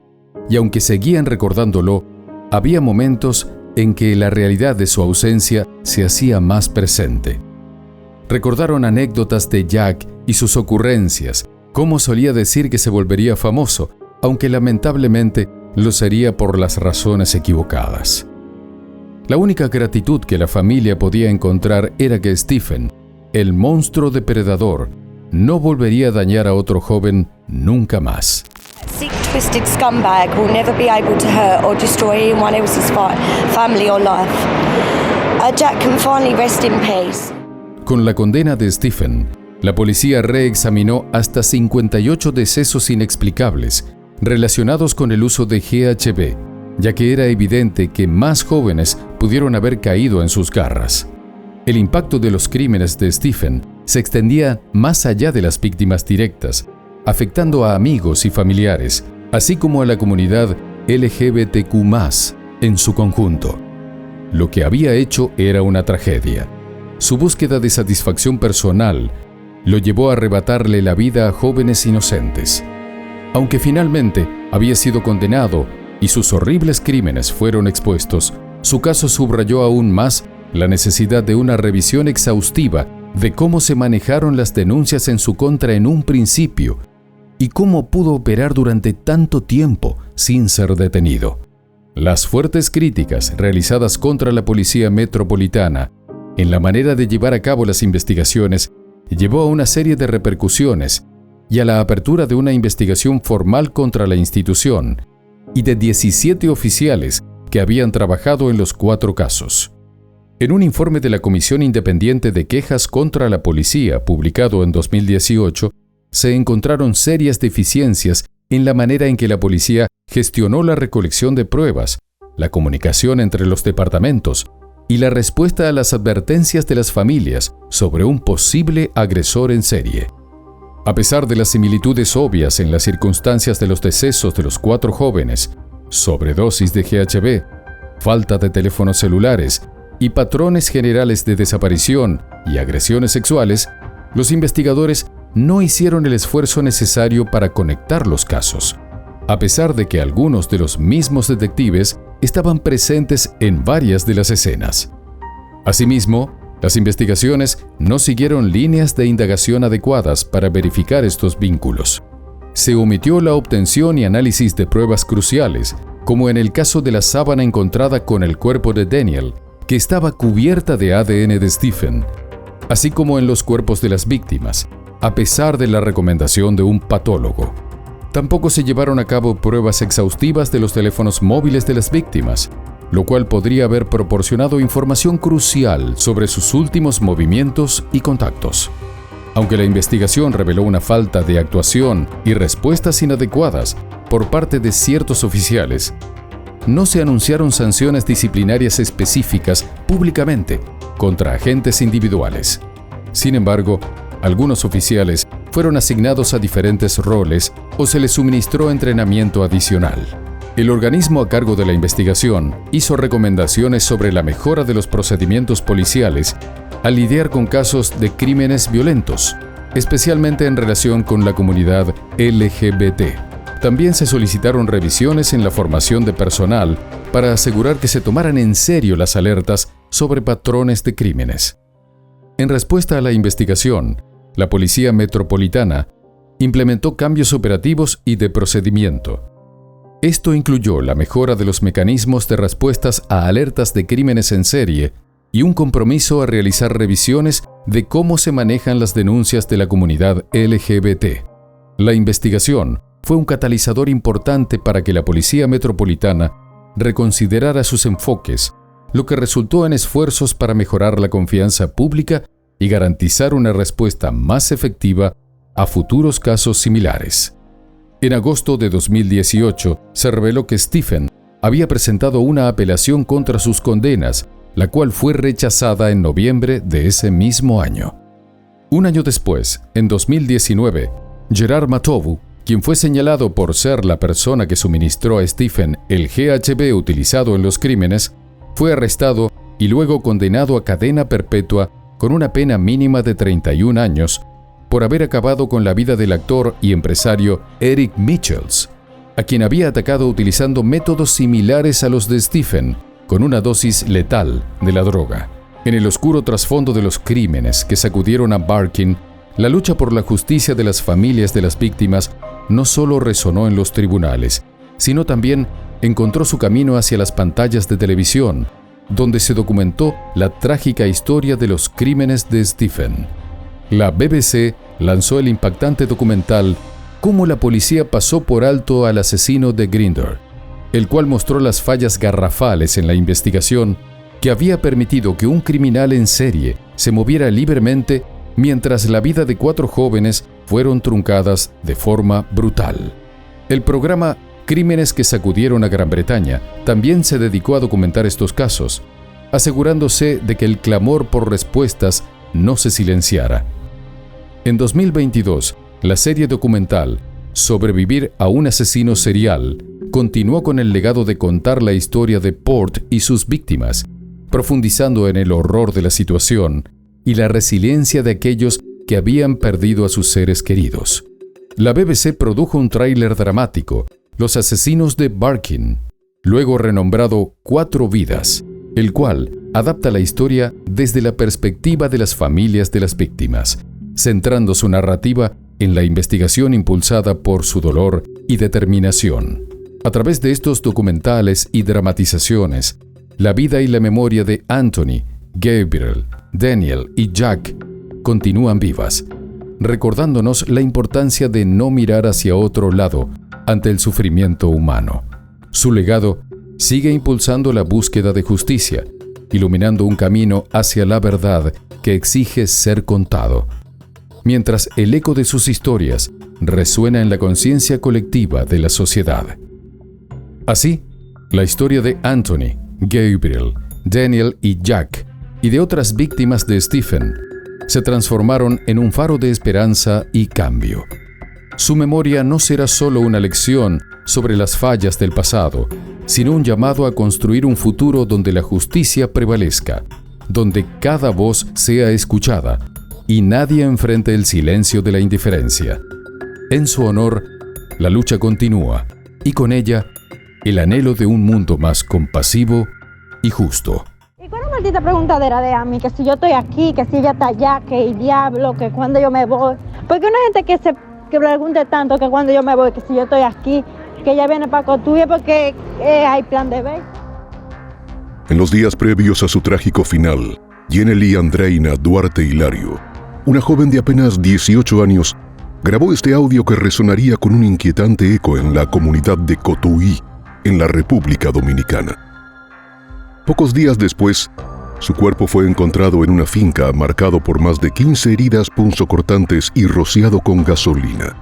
y aunque seguían recordándolo, había momentos en que la realidad de su ausencia se hacía más presente. Recordaron anécdotas de Jack y sus ocurrencias, cómo solía decir que se volvería famoso, aunque lamentablemente lo sería por las razones equivocadas. La única gratitud que la familia podía encontrar era que Stephen, el monstruo depredador, no volvería a dañar a otro joven nunca más. Sick, twisted scumbag will never be able to hurt or destroy anyone else's family or life. Jack can finally rest in peace. Con la condena de Stephen, la policía reexaminó hasta 58 decesos inexplicables relacionados con el uso de GHB, ya que era evidente que más jóvenes pudieron haber caído en sus garras. El impacto de los crímenes de Stephen se extendía más allá de las víctimas directas, afectando a amigos y familiares, así como a la comunidad LGBTQ+, en su conjunto. Lo que había hecho era una tragedia. Su búsqueda de satisfacción personal lo llevó a arrebatarle la vida a jóvenes inocentes. Aunque finalmente había sido condenado y sus horribles crímenes fueron expuestos, su caso subrayó aún más la necesidad de una revisión exhaustiva de cómo se manejaron las denuncias en su contra en un principio y cómo pudo operar durante tanto tiempo sin ser detenido. Las fuertes críticas realizadas contra la Policía Metropolitana en la manera de llevar a cabo las investigaciones llevó a una serie de repercusiones y a la apertura de una investigación formal contra la institución y de 17 oficiales que habían trabajado en los 4 casos. En un informe de la Comisión Independiente de Quejas contra la Policía, publicado en 2018, se encontraron serias deficiencias en la manera en que la policía gestionó la recolección de pruebas, la comunicación entre los departamentos y la respuesta a las advertencias de las familias sobre un posible agresor en serie. A pesar de las similitudes obvias en las circunstancias de los decesos de los 4 jóvenes, sobredosis de GHB, falta de teléfonos celulares y patrones generales de desaparición y agresiones sexuales, los investigadores no hicieron el esfuerzo necesario para conectar los casos, a pesar de que algunos de los mismos detectives estaban presentes en varias de las escenas. Asimismo, las investigaciones no siguieron líneas de indagación adecuadas para verificar estos vínculos. Se omitió la obtención y análisis de pruebas cruciales, como en el caso de la sábana encontrada con el cuerpo de Daniel, que estaba cubierta de ADN de Stephen, así como en los cuerpos de las víctimas, a pesar de la recomendación de un patólogo. Tampoco se llevaron a cabo pruebas exhaustivas de los teléfonos móviles de las víctimas, lo cual podría haber proporcionado información crucial sobre sus últimos movimientos y contactos. Aunque la investigación reveló una falta de actuación y respuestas inadecuadas por parte de ciertos oficiales, no se anunciaron sanciones disciplinarias específicas públicamente contra agentes individuales. Sin embargo, algunos oficiales fueron asignados a diferentes roles o se les suministró entrenamiento adicional. El organismo a cargo de la investigación hizo recomendaciones sobre la mejora de los procedimientos policiales al lidiar con casos de crímenes violentos, especialmente en relación con la comunidad LGBT. También se solicitaron revisiones en la formación de personal para asegurar que se tomaran en serio las alertas sobre patrones de crímenes. En respuesta a la investigación, la Policía Metropolitana implementó cambios operativos y de procedimiento. Esto incluyó la mejora de los mecanismos de respuestas a alertas de crímenes en serie y un compromiso a realizar revisiones de cómo se manejan las denuncias de la comunidad LGBT. La investigación fue un catalizador importante para que la Policía Metropolitana reconsiderara sus enfoques, lo que resultó en esfuerzos para mejorar la confianza pública y garantizar una respuesta más efectiva a futuros casos similares. En agosto de 2018 se reveló que Stephen había presentado una apelación contra sus condenas, la cual fue rechazada en noviembre de ese mismo año. Un año después, en 2019, Gerard Matovu, quien fue señalado por ser la persona que suministró a Stephen el GHB utilizado en los crímenes, fue arrestado y luego condenado a cadena perpetua con una pena mínima de 31 años por haber acabado con la vida del actor y empresario Eric Michels, a quien había atacado utilizando métodos similares a los de Stephen, con una dosis letal de la droga. En el oscuro trasfondo de los crímenes que sacudieron a Barkin, la lucha por la justicia de las familias de las víctimas no solo resonó en los tribunales, sino también encontró su camino hacia las pantallas de televisión, donde se documentó la trágica historia de los crímenes de Stephen. La BBC lanzó el impactante documental Cómo la policía pasó por alto al asesino de Grindr, el cual mostró las fallas garrafales en la investigación que había permitido que un criminal en serie se moviera libremente mientras la vida de 4 jóvenes fueron truncadas de forma brutal. El programa Crímenes que sacudieron a Gran Bretaña también se dedicó a documentar estos casos, asegurándose de que el clamor por respuestas no se silenciara. En 2022, la serie documental Sobrevivir a un asesino serial continuó con el legado de contar la historia de Port y sus víctimas, profundizando en el horror de la situación y la resiliencia de aquellos que habían perdido a sus seres queridos. La BBC produjo un tráiler dramático, Los asesinos de Barkin, luego renombrado 4 vidas, el cual adapta la historia desde la perspectiva de las familias de las víctimas, centrando su narrativa en la investigación impulsada por su dolor y determinación. A través de estos documentales y dramatizaciones, la vida y la memoria de Anthony, Gabriel, Daniel y Jack continúan vivas, recordándonos la importancia de no mirar hacia otro lado ante el sufrimiento humano. Su legado sigue impulsando la búsqueda de justicia, iluminando un camino hacia la verdad que exige ser contado, mientras el eco de sus historias resuena en la conciencia colectiva de la sociedad. Así, la historia de Anthony, Gabriel, Daniel y Jack, y de otras víctimas de Stephen, se transformaron en un faro de esperanza y cambio. Su memoria no será solo una lección sobre las fallas del pasado, sino un llamado a construir un futuro donde la justicia prevalezca, donde cada voz sea escuchada y nadie enfrente el silencio de la indiferencia. En su honor, la lucha continúa y con ella, el anhelo de un mundo más compasivo y justo. ¿Y cuál es la maldita preguntadera de Amy? Que si yo estoy aquí, que si ella está allá, que el diablo, que cuando yo me voy. Porque una gente que pregunte tanto que cuando yo me voy, que si yo estoy aquí, que ella viene para Cotuí, porque hay plan de ver. En los días previos a su trágico final, Yenely Andreina Duarte Hilario, una joven de apenas 18 años, grabó este audio que resonaría con un inquietante eco en la comunidad de Cotuí, en la República Dominicana. Pocos días después, su cuerpo fue encontrado en una finca marcado por más de 15 heridas punzocortantes y rociado con gasolina.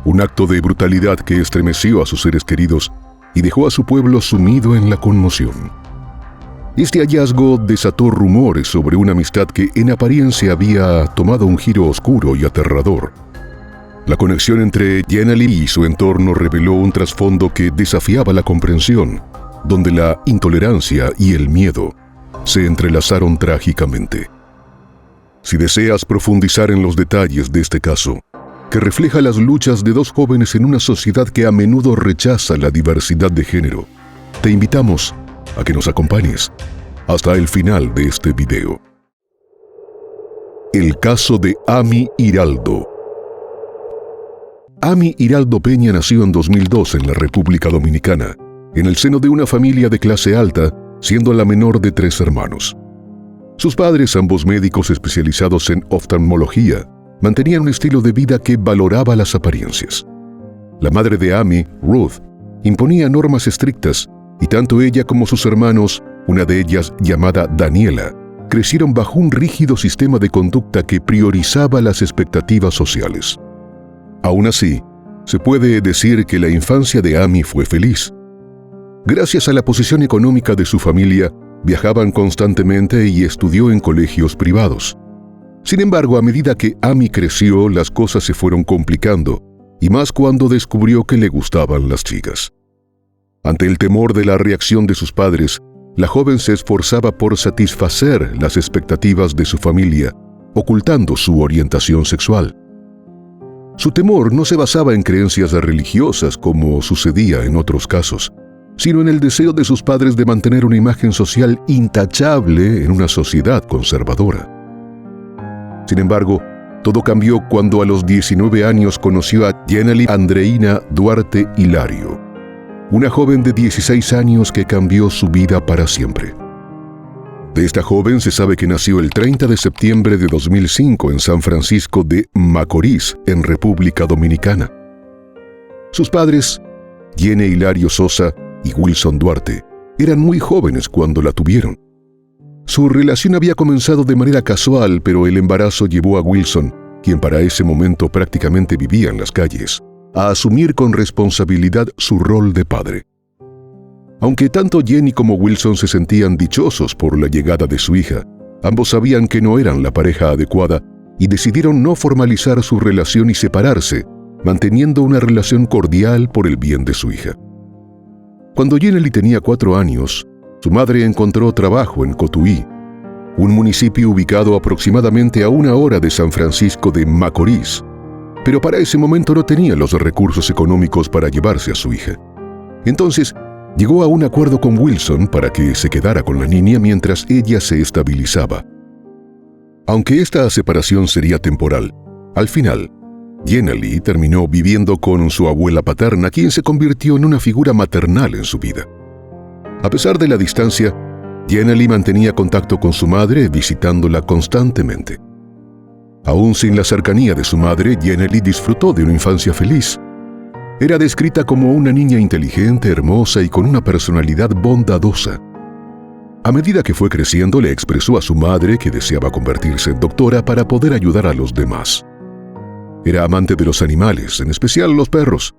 Un acto de brutalidad que estremeció a sus seres queridos y dejó a su pueblo sumido en la conmoción. Este hallazgo desató rumores sobre una amistad que en apariencia había tomado un giro oscuro y aterrador. La conexión entre Yenely y su entorno reveló un trasfondo que desafiaba la comprensión, donde la intolerancia y el miedo se entrelazaron trágicamente. Si deseas profundizar en los detalles de este caso, que refleja las luchas de dos jóvenes en una sociedad que a menudo rechaza la diversidad de género, te invitamos a que nos acompañes hasta el final de este video. El caso de Amy Hiraldo. Amy Hiraldo Peña nació en 2002 en la República Dominicana, en el seno de una familia de clase alta, siendo la menor de 3 hermanos. Sus padres, ambos médicos especializados en oftalmología, mantenían un estilo de vida que valoraba las apariencias. La madre de Amy, Ruth, imponía normas estrictas y tanto ella como sus hermanos, una de ellas llamada Daniela, crecieron bajo un rígido sistema de conducta que priorizaba las expectativas sociales. Aún así, se puede decir que la infancia de Amy fue feliz. Gracias a la posición económica de su familia, viajaban constantemente y estudió en colegios privados. Sin embargo, a medida que Amy creció, las cosas se fueron complicando, y más cuando descubrió que le gustaban las chicas. Ante el temor de la reacción de sus padres, la joven se esforzaba por satisfacer las expectativas de su familia, ocultando su orientación sexual. Su temor no se basaba en creencias religiosas como sucedía en otros casos, sino en el deseo de sus padres de mantener una imagen social intachable en una sociedad conservadora. Sin embargo, todo cambió cuando a los 19 años conoció a Yenely Andreina Duarte Hilario, una joven de 16 años que cambió su vida para siempre. De esta joven se sabe que nació el 30 de septiembre de 2005 en San Francisco de Macorís, en República Dominicana. Sus padres, Yenely Hilario Sosa y Wilson Duarte, eran muy jóvenes cuando la tuvieron. Su relación había comenzado de manera casual, pero el embarazo llevó a Wilson, quien para ese momento prácticamente vivía en las calles, a asumir con responsabilidad su rol de padre. Aunque tanto Jenny como Wilson se sentían dichosos por la llegada de su hija, ambos sabían que no eran la pareja adecuada y decidieron no formalizar su relación y separarse, manteniendo una relación cordial por el bien de su hija. Cuando Yenely tenía 4 años, su madre encontró trabajo en Cotuí, un municipio ubicado aproximadamente a 1 hora de San Francisco de Macorís, pero para ese momento no tenía los recursos económicos para llevarse a su hija. Entonces, llegó a un acuerdo con Wilson para que se quedara con la niña mientras ella se estabilizaba. Aunque esta separación sería temporal, al final, Yenely terminó viviendo con su abuela paterna, quien se convirtió en una figura maternal en su vida. A pesar de la distancia, Yenely mantenía contacto con su madre, visitándola constantemente. Aún sin la cercanía de su madre, Yenely disfrutó de una infancia feliz. Era descrita como una niña inteligente, hermosa y con una personalidad bondadosa. A medida que fue creciendo, le expresó a su madre que deseaba convertirse en doctora para poder ayudar a los demás. Era amante de los animales, en especial los perros.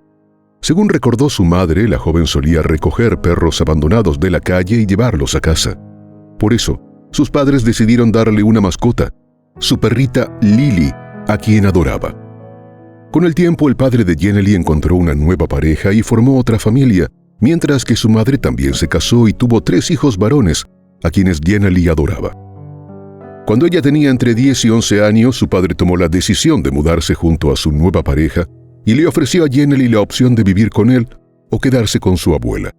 Según recordó su madre, la joven solía recoger perros abandonados de la calle y llevarlos a casa. Por eso, sus padres decidieron darle una mascota, su perrita Lily, a quien adoraba. Con el tiempo, el padre de Jenny encontró una nueva pareja y formó otra familia, mientras que su madre también se casó y tuvo 3 hijos varones, a quienes Jenny adoraba. Cuando ella tenía entre 10 y 11 años, su padre tomó la decisión de mudarse junto a su nueva pareja y le ofreció a Jenny la opción de vivir con él o quedarse con su abuela.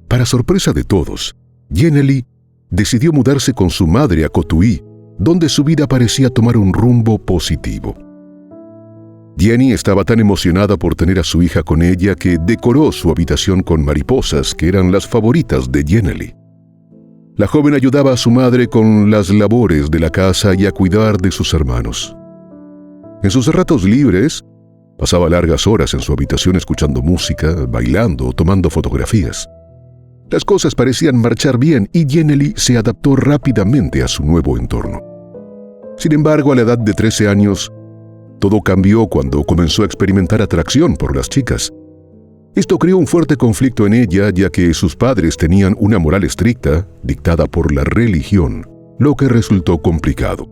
Para sorpresa de todos, Jenny decidió mudarse con su madre a Cotuí, donde su vida parecía tomar un rumbo positivo. Jenny estaba tan emocionada por tener a su hija con ella que decoró su habitación con mariposas, que eran las favoritas de Jenny. La joven ayudaba a su madre con las labores de la casa y a cuidar de sus hermanos. En sus ratos libres, pasaba largas horas en su habitación escuchando música, bailando o tomando fotografías. Las cosas parecían marchar bien y Jenny se adaptó rápidamente a su nuevo entorno. Sin embargo, a la edad de 13 años, todo cambió cuando comenzó a experimentar atracción por las chicas. Esto creó un fuerte conflicto en ella, ya que sus padres tenían una moral estricta, dictada por la religión, lo que resultó complicado.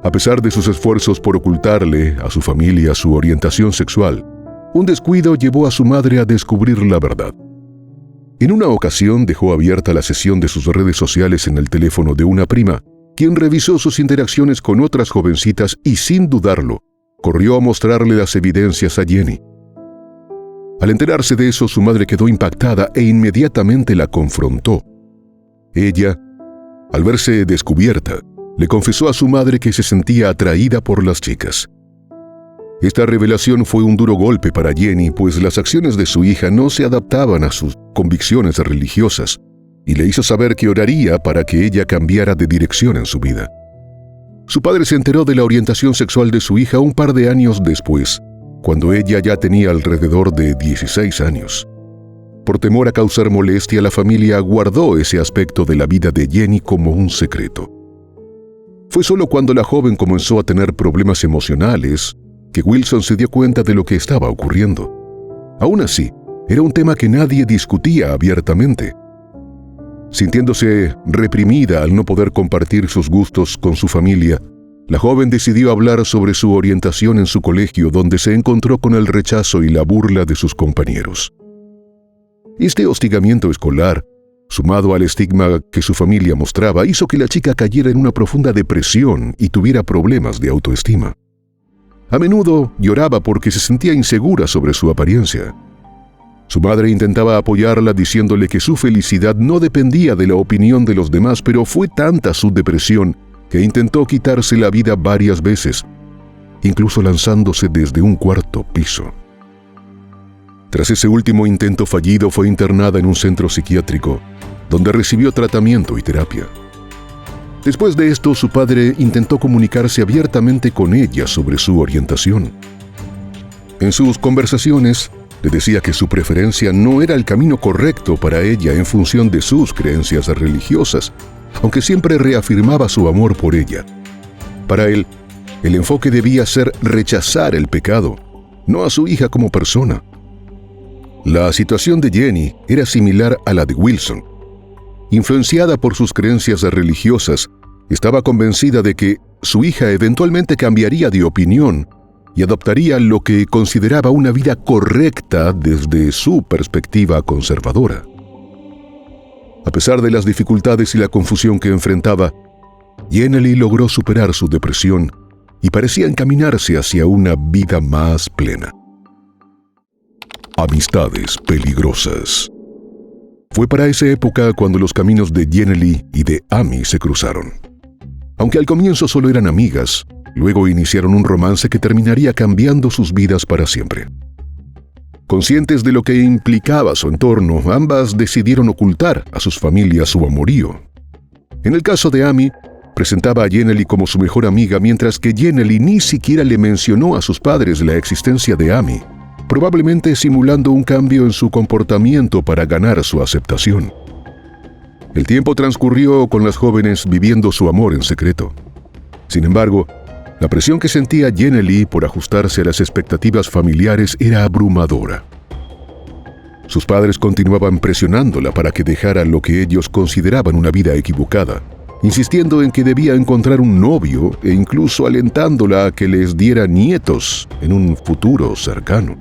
A pesar de sus esfuerzos por ocultarle a su familia su orientación sexual, un descuido llevó a su madre a descubrir la verdad. En una ocasión dejó abierta la sesión de sus redes sociales en el teléfono de una prima, quien revisó sus interacciones con otras jovencitas y, sin dudarlo, corrió a mostrarle las evidencias a Jenny. Al enterarse de eso, su madre quedó impactada e inmediatamente la confrontó. Ella, al verse descubierta, le confesó a su madre que se sentía atraída por las chicas. Esta revelación fue un duro golpe para Jenny, pues las acciones de su hija no se adaptaban a sus convicciones religiosas, y le hizo saber que oraría para que ella cambiara de dirección en su vida. Su padre se enteró de la orientación sexual de su hija un par de años después, cuando ella ya tenía alrededor de 16 años. Por temor a causar molestia, la familia guardó ese aspecto de la vida de Jenny como un secreto. Fue solo cuando la joven comenzó a tener problemas emocionales que Wilson se dio cuenta de lo que estaba ocurriendo. Aún así, era un tema que nadie discutía abiertamente. Sintiéndose reprimida al no poder compartir sus gustos con su familia, la joven decidió hablar sobre su orientación en su colegio, donde se encontró con el rechazo y la burla de sus compañeros. Este hostigamiento escolar, sumado al estigma que su familia mostraba, hizo que la chica cayera en una profunda depresión y tuviera problemas de autoestima. A menudo lloraba porque se sentía insegura sobre su apariencia. Su madre intentaba apoyarla diciéndole que su felicidad no dependía de la opinión de los demás, pero fue tanta su depresión que intentó quitarse la vida varias veces, incluso lanzándose desde un 4º piso. Tras ese último intento fallido, fue internada en un centro psiquiátrico, donde recibió tratamiento y terapia. Después de esto, su padre intentó comunicarse abiertamente con ella sobre su orientación. En sus conversaciones, le decía que su preferencia no era el camino correcto para ella en función de sus creencias religiosas, aunque siempre reafirmaba su amor por ella. Para él, el enfoque debía ser rechazar el pecado, no a su hija como persona. La situación de Jenny era similar a la de Wilson. Influenciada por sus creencias religiosas, estaba convencida de que su hija eventualmente cambiaría de opinión y adoptaría lo que consideraba una vida correcta desde su perspectiva conservadora. A pesar de las dificultades y la confusión que enfrentaba, Jenny logró superar su depresión y parecía encaminarse hacia una vida más plena. Amistades peligrosas. Fue para esa época cuando los caminos de Jenny y de Amy se cruzaron. Aunque al comienzo solo eran amigas, luego iniciaron un romance que terminaría cambiando sus vidas para siempre. Conscientes de lo que implicaba su entorno, ambas decidieron ocultar a sus familias su amorío. En el caso de Amy, presentaba a Jenny como su mejor amiga, mientras que Jenny ni siquiera le mencionó a sus padres la existencia de Amy, probablemente simulando un cambio en su comportamiento para ganar su aceptación. El tiempo transcurrió con las jóvenes viviendo su amor en secreto. Sin embargo, la presión que sentía Jenny por ajustarse a las expectativas familiares era abrumadora. Sus padres continuaban presionándola para que dejara lo que ellos consideraban una vida equivocada, insistiendo en que debía encontrar un novio e incluso alentándola a que les diera nietos en un futuro cercano.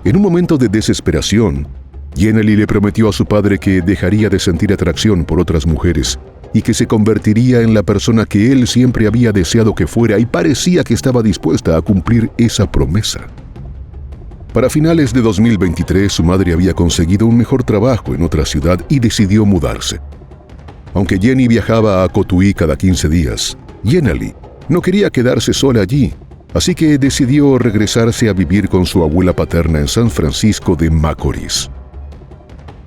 En un momento de desesperación, Jenny le prometió a su padre que dejaría de sentir atracción por otras mujeres y que se convertiría en la persona que él siempre había deseado que fuera, y parecía que estaba dispuesta a cumplir esa promesa. Para finales de 2023, su madre había conseguido un mejor trabajo en otra ciudad y decidió mudarse. Aunque Jenny viajaba a Cotuí cada 15 días, Jenny no quería quedarse sola allí, así que decidió regresarse a vivir con su abuela paterna en San Francisco de Macorís.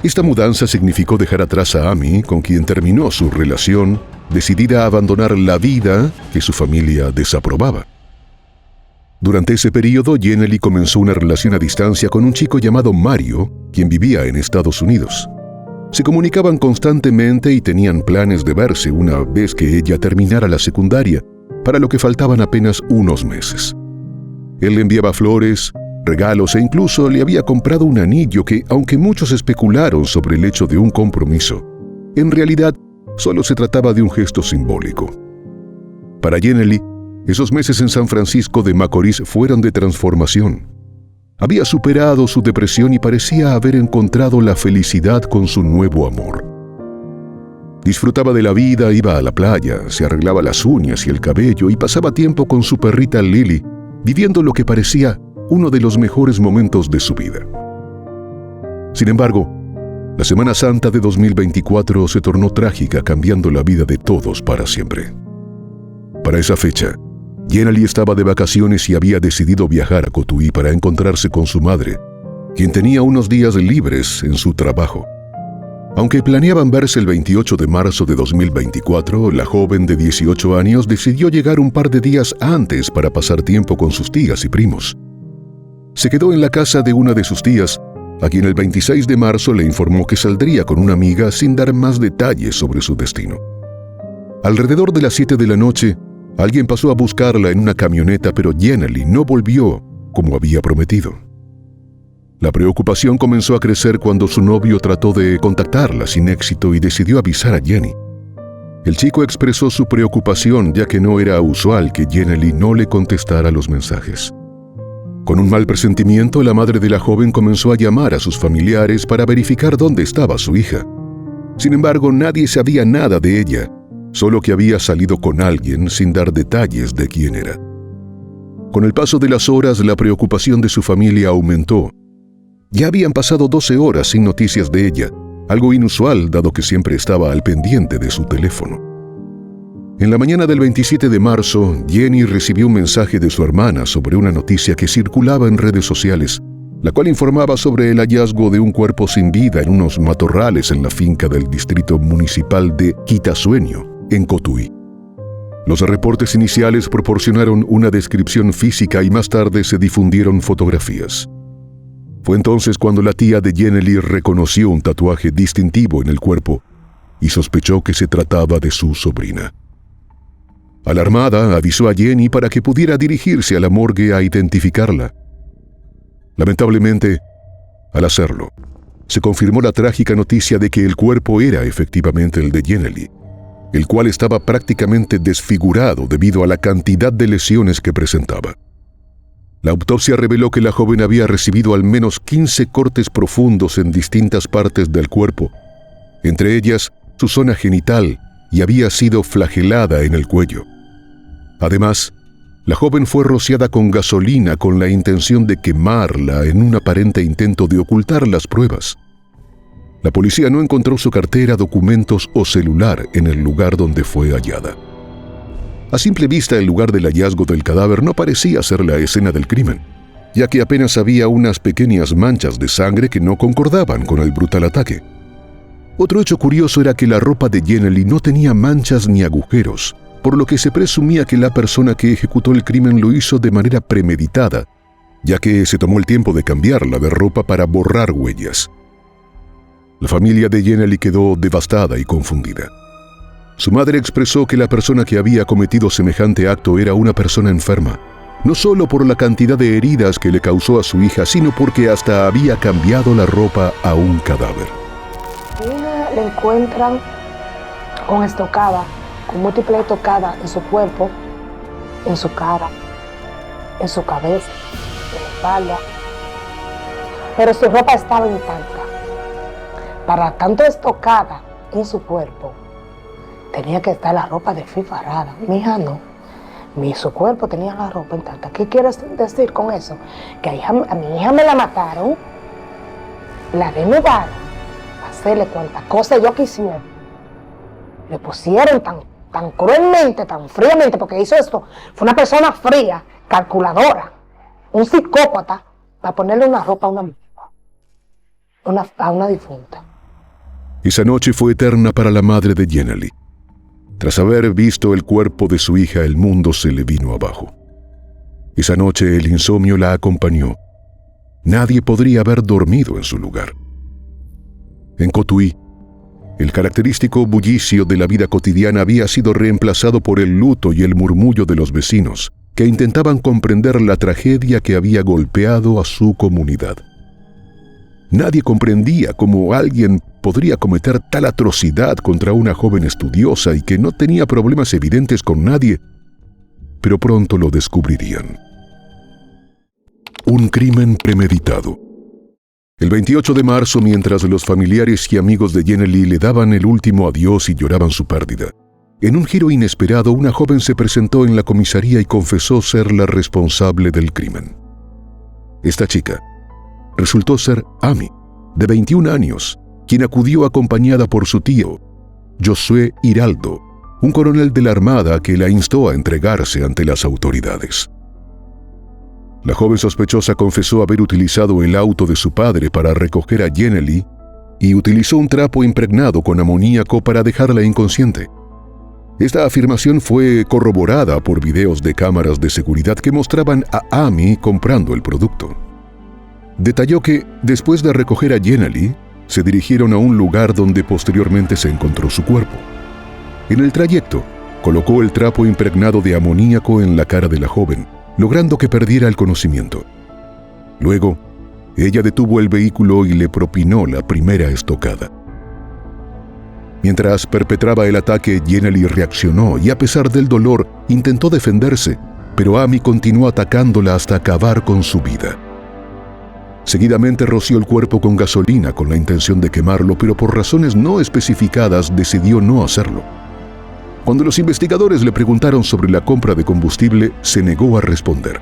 Esta mudanza significó dejar atrás a Amy, con quien terminó su relación, decidida a abandonar la vida que su familia desaprobaba. Durante ese periodo, Jenny comenzó una relación a distancia con un chico llamado Mario, quien vivía en Estados Unidos. Se comunicaban constantemente y tenían planes de verse una vez que ella terminara la secundaria, para lo que faltaban apenas unos meses. Él le enviaba flores, regalos e incluso le había comprado un anillo que, aunque muchos especularon sobre el hecho de un compromiso, en realidad solo se trataba de un gesto simbólico. Para Jenny, esos meses en San Francisco de Macorís fueron de transformación. Había superado su depresión y parecía haber encontrado la felicidad con su nuevo amor. Disfrutaba de la vida, iba a la playa, se arreglaba las uñas y el cabello y pasaba tiempo con su perrita Lily, viviendo lo que parecía uno de los mejores momentos de su vida. Sin embargo, la Semana Santa de 2024 se tornó trágica, cambiando la vida de todos para siempre. Para esa fecha, Jenny estaba de vacaciones y había decidido viajar a Cotuí para encontrarse con su madre, quien tenía unos días libres en su trabajo. Aunque planeaban verse el 28 de marzo de 2024, la joven de 18 años decidió llegar un par de días antes para pasar tiempo con sus tías y primos. Se quedó en la casa de una de sus tías, a quien el 26 de marzo le informó que saldría con una amiga sin dar más detalles sobre su destino. Alrededor de las 7 de la noche, alguien pasó a buscarla en una camioneta, pero Jenny no volvió como había prometido. La preocupación comenzó a crecer cuando su novio trató de contactarla sin éxito y decidió avisar a Jenny. El chico expresó su preocupación, ya que no era usual que Jenny no le contestara los mensajes. Con un mal presentimiento, la madre de la joven comenzó a llamar a sus familiares para verificar dónde estaba su hija. Sin embargo, nadie sabía nada de ella, solo que había salido con alguien sin dar detalles de quién era. Con el paso de las horas, la preocupación de su familia aumentó. Ya habían pasado 12 horas sin noticias de ella, algo inusual dado que siempre estaba al pendiente de su teléfono. En la mañana del 27 de marzo, Jenny recibió un mensaje de su hermana sobre una noticia que circulaba en redes sociales, la cual informaba sobre el hallazgo de un cuerpo sin vida en unos matorrales en la finca del distrito municipal de Quitasueño, en Cotuí. Los reportes iniciales proporcionaron una descripción física y más tarde se difundieron fotografías. Fue entonces cuando la tía de Jenny reconoció un tatuaje distintivo en el cuerpo y sospechó que se trataba de su sobrina. Alarmada, avisó a Jenny para que pudiera dirigirse a la morgue a identificarla. Lamentablemente, al hacerlo, se confirmó la trágica noticia de que el cuerpo era efectivamente el de Jenny, el cual estaba prácticamente desfigurado debido a la cantidad de lesiones que presentaba. La autopsia reveló que la joven había recibido al menos 15 cortes profundos en distintas partes del cuerpo, entre ellas su zona genital, y había sido flagelada en el cuello. Además, la joven fue rociada con gasolina con la intención de quemarla en un aparente intento de ocultar las pruebas. La policía no encontró su cartera, documentos o celular en el lugar donde fue hallada. A simple vista, el lugar del hallazgo del cadáver no parecía ser la escena del crimen, ya que apenas había unas pequeñas manchas de sangre que no concordaban con el brutal ataque. Otro hecho curioso era que la ropa de Jenny no tenía manchas ni agujeros, por lo que se presumía que la persona que ejecutó el crimen lo hizo de manera premeditada, ya que se tomó el tiempo de cambiarla de ropa para borrar huellas. La familia de Jenny quedó devastada y confundida. Su madre expresó que la persona que había cometido semejante acto era una persona enferma, no solo por la cantidad de heridas que le causó a su hija, sino porque hasta había cambiado la ropa a un cadáver. Le encuentran con estocada, con múltiples estocadas en su cuerpo, en su cara, en su cabeza, en la espalda. Pero su ropa estaba intacta. Para tanto estocada en su cuerpo, tenía que estar la ropa desfifarrada. Mi hija no. Su cuerpo tenía la ropa intacta. ¿Qué quieres decir con eso? Que a mi hija me la mataron, la desnudaron, hacerle cuantas cosas yo quisiera. Le pusieron tan cruelmente, tan fríamente, porque hizo esto. Fue una persona fría, calculadora, un psicópata, para ponerle una ropa a una difunta. Esa noche fue eterna para la madre de Yennelie. Tras haber visto el cuerpo de su hija, el mundo se le vino abajo. Esa noche el insomnio la acompañó. Nadie podría haber dormido en su lugar. En Cotuí, el característico bullicio de la vida cotidiana había sido reemplazado por el luto y el murmullo de los vecinos, que intentaban comprender la tragedia que había golpeado a su comunidad. Nadie comprendía cómo alguien podría cometer tal atrocidad contra una joven estudiosa y que no tenía problemas evidentes con nadie, pero pronto lo descubrirían. Un crimen premeditado. El 28 de marzo, mientras los familiares y amigos de Yennelie le daban el último adiós y lloraban su pérdida, en un giro inesperado, una joven se presentó en la comisaría y confesó ser la responsable del crimen. Esta chica resultó ser Amy, de 21 años, quien acudió acompañada por su tío, Josué Hiraldo, un coronel de la Armada que la instó a entregarse ante las autoridades. La joven sospechosa confesó haber utilizado el auto de su padre para recoger a Yennelie y utilizó un trapo impregnado con amoníaco para dejarla inconsciente. Esta afirmación fue corroborada por videos de cámaras de seguridad que mostraban a Amy comprando el producto. Detalló que, después de recoger a Yennelie, se dirigieron a un lugar donde posteriormente se encontró su cuerpo. En el trayecto, colocó el trapo impregnado de amoníaco en la cara de la joven, logrando que perdiera el conocimiento. Luego, ella detuvo el vehículo y le propinó la primera estocada. Mientras perpetraba el ataque, Yennelie reaccionó y, a pesar del dolor, intentó defenderse, pero Amy continuó atacándola hasta acabar con su vida. Seguidamente roció el cuerpo con gasolina con la intención de quemarlo, pero por razones no especificadas decidió no hacerlo. Cuando los investigadores le preguntaron sobre la compra de combustible, se negó a responder.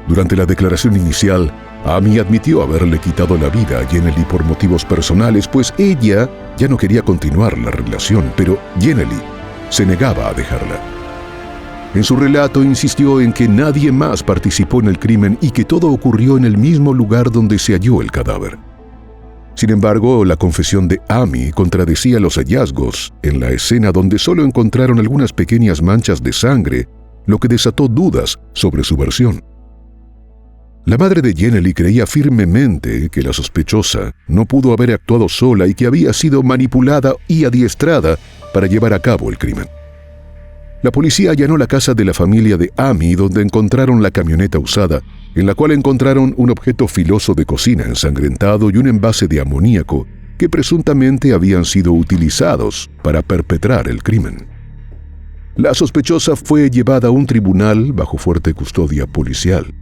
Durante la declaración inicial, Amy admitió haberle quitado la vida a Yennelie por motivos personales, pues ella ya no quería continuar la relación, pero Yennelie se negaba a dejarla. En su relato insistió en que nadie más participó en el crimen y que todo ocurrió en el mismo lugar donde se halló el cadáver. Sin embargo, la confesión de Amy contradecía los hallazgos en la escena, donde solo encontraron algunas pequeñas manchas de sangre, lo que desató dudas sobre su versión. La madre de Yennelie creía firmemente que la sospechosa no pudo haber actuado sola y que había sido manipulada y adiestrada para llevar a cabo el crimen. La policía allanó la casa de la familia de Amy, donde encontraron la camioneta usada, en la cual encontraron un objeto filoso de cocina ensangrentado y un envase de amoníaco que presuntamente habían sido utilizados para perpetrar el crimen. La sospechosa fue llevada a un tribunal bajo fuerte custodia policial,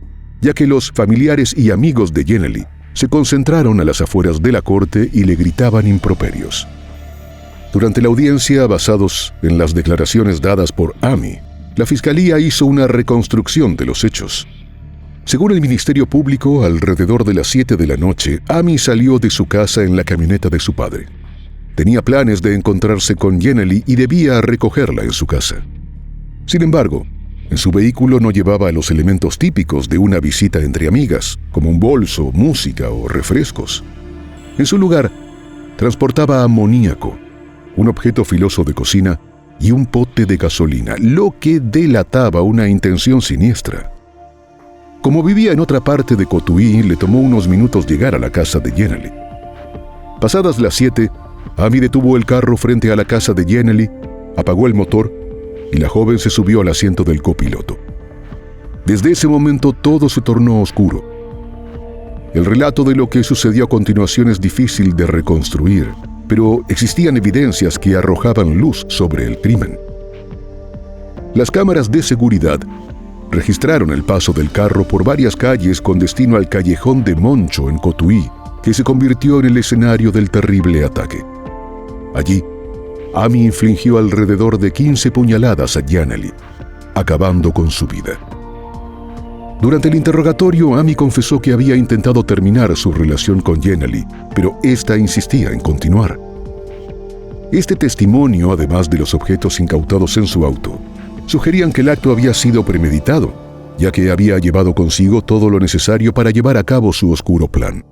ya que los familiares y amigos de Yennelie se concentraron a las afueras de la corte y le gritaban improperios. Durante la audiencia, basados en las declaraciones dadas por Amy, la fiscalía hizo una reconstrucción de los hechos. Según el Ministerio Público, alrededor de las 7 de la noche, Amy salió de su casa en la camioneta de su padre. Tenía planes de encontrarse con Yennelie y debía recogerla en su casa. Sin embargo, en su vehículo no llevaba los elementos típicos de una visita entre amigas, como un bolso, música o refrescos. En su lugar, transportaba amoníaco, un objeto filoso de cocina y un pote de gasolina, lo que delataba una intención siniestra. Como vivía en otra parte de Cotuí, le tomó unos minutos llegar a la casa de Yennelie. Pasadas las 7, Amy detuvo el carro frente a la casa de Yennelie, apagó el motor y la joven se subió al asiento del copiloto. Desde ese momento todo se tornó oscuro. El relato de lo que sucedió a continuación es difícil de reconstruir, pero existían evidencias que arrojaban luz sobre el crimen. Las cámaras de seguridad registraron el paso del carro por varias calles con destino al callejón de Moncho en Cotuí, que se convirtió en el escenario del terrible ataque. Allí, Amy infligió alrededor de 15 puñaladas a Yaneli, acabando con su vida. Durante el interrogatorio, Amy confesó que había intentado terminar su relación con Yaneli, pero ésta insistía en continuar. Este testimonio, además de los objetos incautados en su auto, sugerían que el acto había sido premeditado, ya que había llevado consigo todo lo necesario para llevar a cabo su oscuro plan.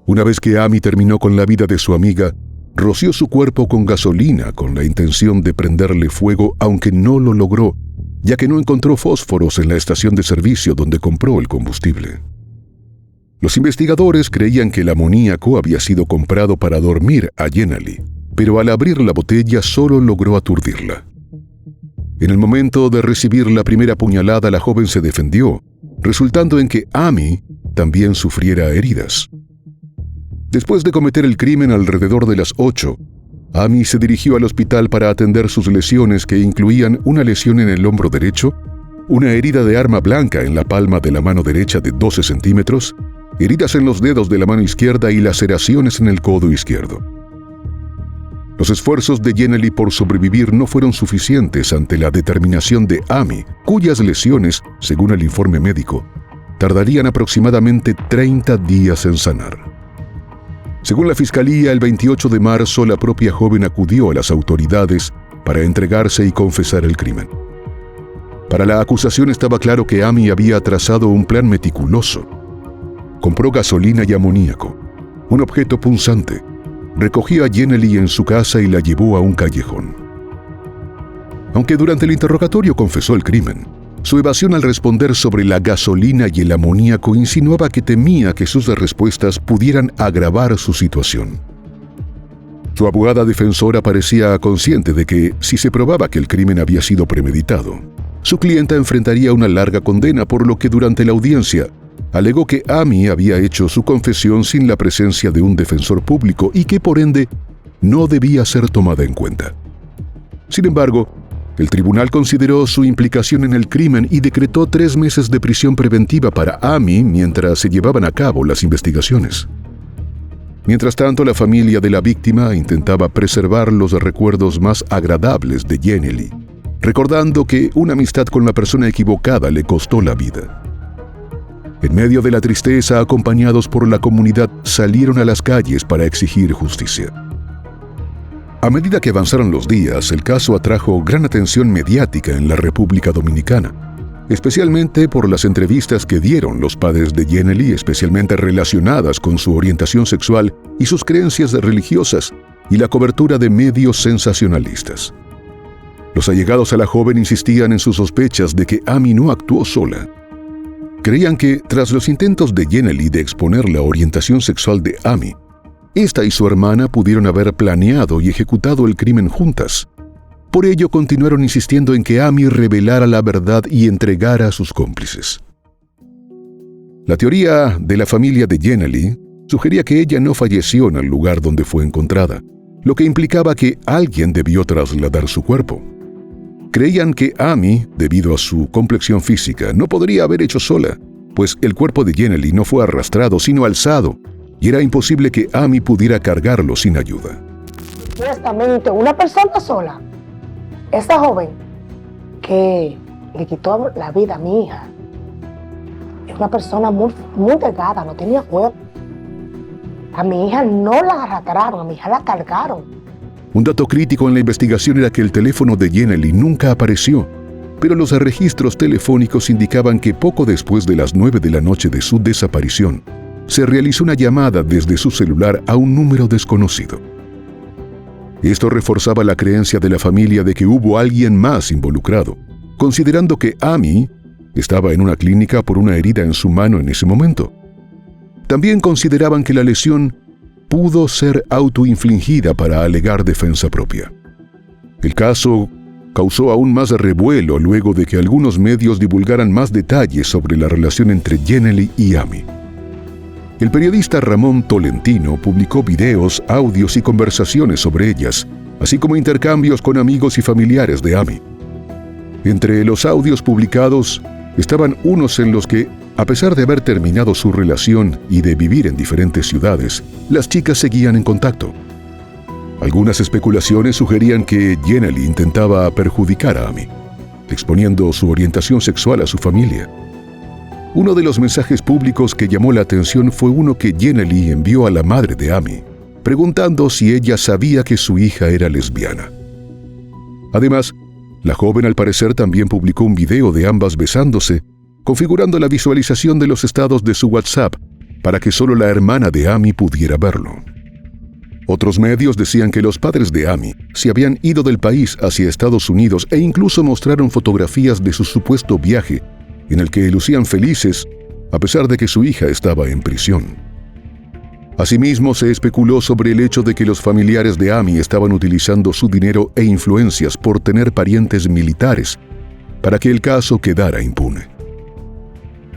Una vez que Amy terminó con la vida de su amiga, roció su cuerpo con gasolina con la intención de prenderle fuego, aunque no lo logró, ya que no encontró fósforos en la estación de servicio donde compró el combustible. Los investigadores creían que el amoníaco había sido comprado para dormir a Yaneli, pero al abrir la botella solo logró aturdirla. En el momento de recibir la primera puñalada, la joven se defendió, resultando en que Amy también sufriera heridas. Después de cometer el crimen alrededor de las 8, Amy se dirigió al hospital para atender sus lesiones, que incluían una lesión en el hombro derecho, una herida de arma blanca en la palma de la mano derecha de 12 centímetros, heridas en los dedos de la mano izquierda y laceraciones en el codo izquierdo. Los esfuerzos de Yaneli por sobrevivir no fueron suficientes ante la determinación de Amy, cuyas lesiones, según el informe médico, tardarían aproximadamente 30 días en sanar. Según la fiscalía, el 28 de marzo la propia joven acudió a las autoridades para entregarse y confesar el crimen. Para la acusación estaba claro que Amy había trazado un plan meticuloso. Compró gasolina y amoníaco, un objeto punzante, recogió a Yaneli en su casa y la llevó a un callejón. Aunque durante el interrogatorio confesó el crimen, su evasión al responder sobre la gasolina y el amoníaco insinuaba que temía que sus respuestas pudieran agravar su situación. Su abogada defensora parecía consciente de que, si se probaba que el crimen había sido premeditado, su clienta enfrentaría una larga condena, por lo que durante la audiencia alegó que Amy había hecho su confesión sin la presencia de un defensor público y que, por ende, no debía ser tomada en cuenta. Sin embargo, el tribunal consideró su implicación en el crimen y decretó 3 meses de prisión preventiva para Amy mientras se llevaban a cabo las investigaciones. Mientras tanto, la familia de la víctima intentaba preservar los recuerdos más agradables de Yaneli, recordando que una amistad con la persona equivocada le costó la vida. En medio de la tristeza, acompañados por la comunidad, salieron a las calles para exigir justicia. A medida que avanzaron los días, el caso atrajo gran atención mediática en la República Dominicana, especialmente por las entrevistas que dieron los padres de Yaneli, especialmente relacionadas con su orientación sexual y sus creencias religiosas, y la cobertura de medios sensacionalistas. Los allegados a la joven insistían en sus sospechas de que Amy no actuó sola. Creían que, tras los intentos de Yaneli de exponer la orientación sexual de Amy, esta y su hermana pudieron haber planeado y ejecutado el crimen juntas. Por ello, continuaron insistiendo en que Amy revelara la verdad y entregara a sus cómplices. La teoría de la familia de Yaneli sugería que ella no falleció en el lugar donde fue encontrada, lo que implicaba que alguien debió trasladar su cuerpo. Creían que Amy, debido a su complexión física, no podría haber hecho sola, pues el cuerpo de Yaneli no fue arrastrado, sino alzado, y era imposible que Amy pudiera cargarlo sin ayuda. Honestamente, una persona sola, esa joven que le quitó la vida a mi hija, es una persona muy delgada, no tenía cuerpo. A mi hija no la arrastraron, a mi hija la cargaron. Un dato crítico en la investigación era que el teléfono de Yaneli nunca apareció, pero los registros telefónicos indicaban que poco después de las 9 de la noche de su desaparición, se realizó una llamada desde su celular a un número desconocido. Esto reforzaba la creencia de la familia de que hubo alguien más involucrado, considerando que Amy estaba en una clínica por una herida en su mano en ese momento. También consideraban que la lesión pudo ser autoinfligida para alegar defensa propia. El caso causó aún más revuelo luego de que algunos medios divulgaran más detalles sobre la relación entre Yaneli y Amy. El periodista Ramón Tolentino publicó videos, audios y conversaciones sobre ellas, así como intercambios con amigos y familiares de Amy. Entre los audios publicados estaban unos en los que, a pesar de haber terminado su relación y de vivir en diferentes ciudades, las chicas seguían en contacto. Algunas especulaciones sugerían que Jenny intentaba perjudicar a Amy, exponiendo su orientación sexual a su familia. Uno de los mensajes públicos que llamó la atención fue uno que Jenny envió a la madre de Amy, preguntando si ella sabía que su hija era lesbiana. Además, la joven al parecer también publicó un video de ambas besándose, configurando la visualización de los estados de su WhatsApp para que solo la hermana de Amy pudiera verlo. Otros medios decían que los padres de Amy se habían ido del país hacia Estados Unidos e incluso mostraron fotografías de su supuesto viaje, en el que lucían felices a pesar de que su hija estaba en prisión. Asimismo, se especuló sobre el hecho de que los familiares de Amy estaban utilizando su dinero e influencias por tener parientes militares para que el caso quedara impune.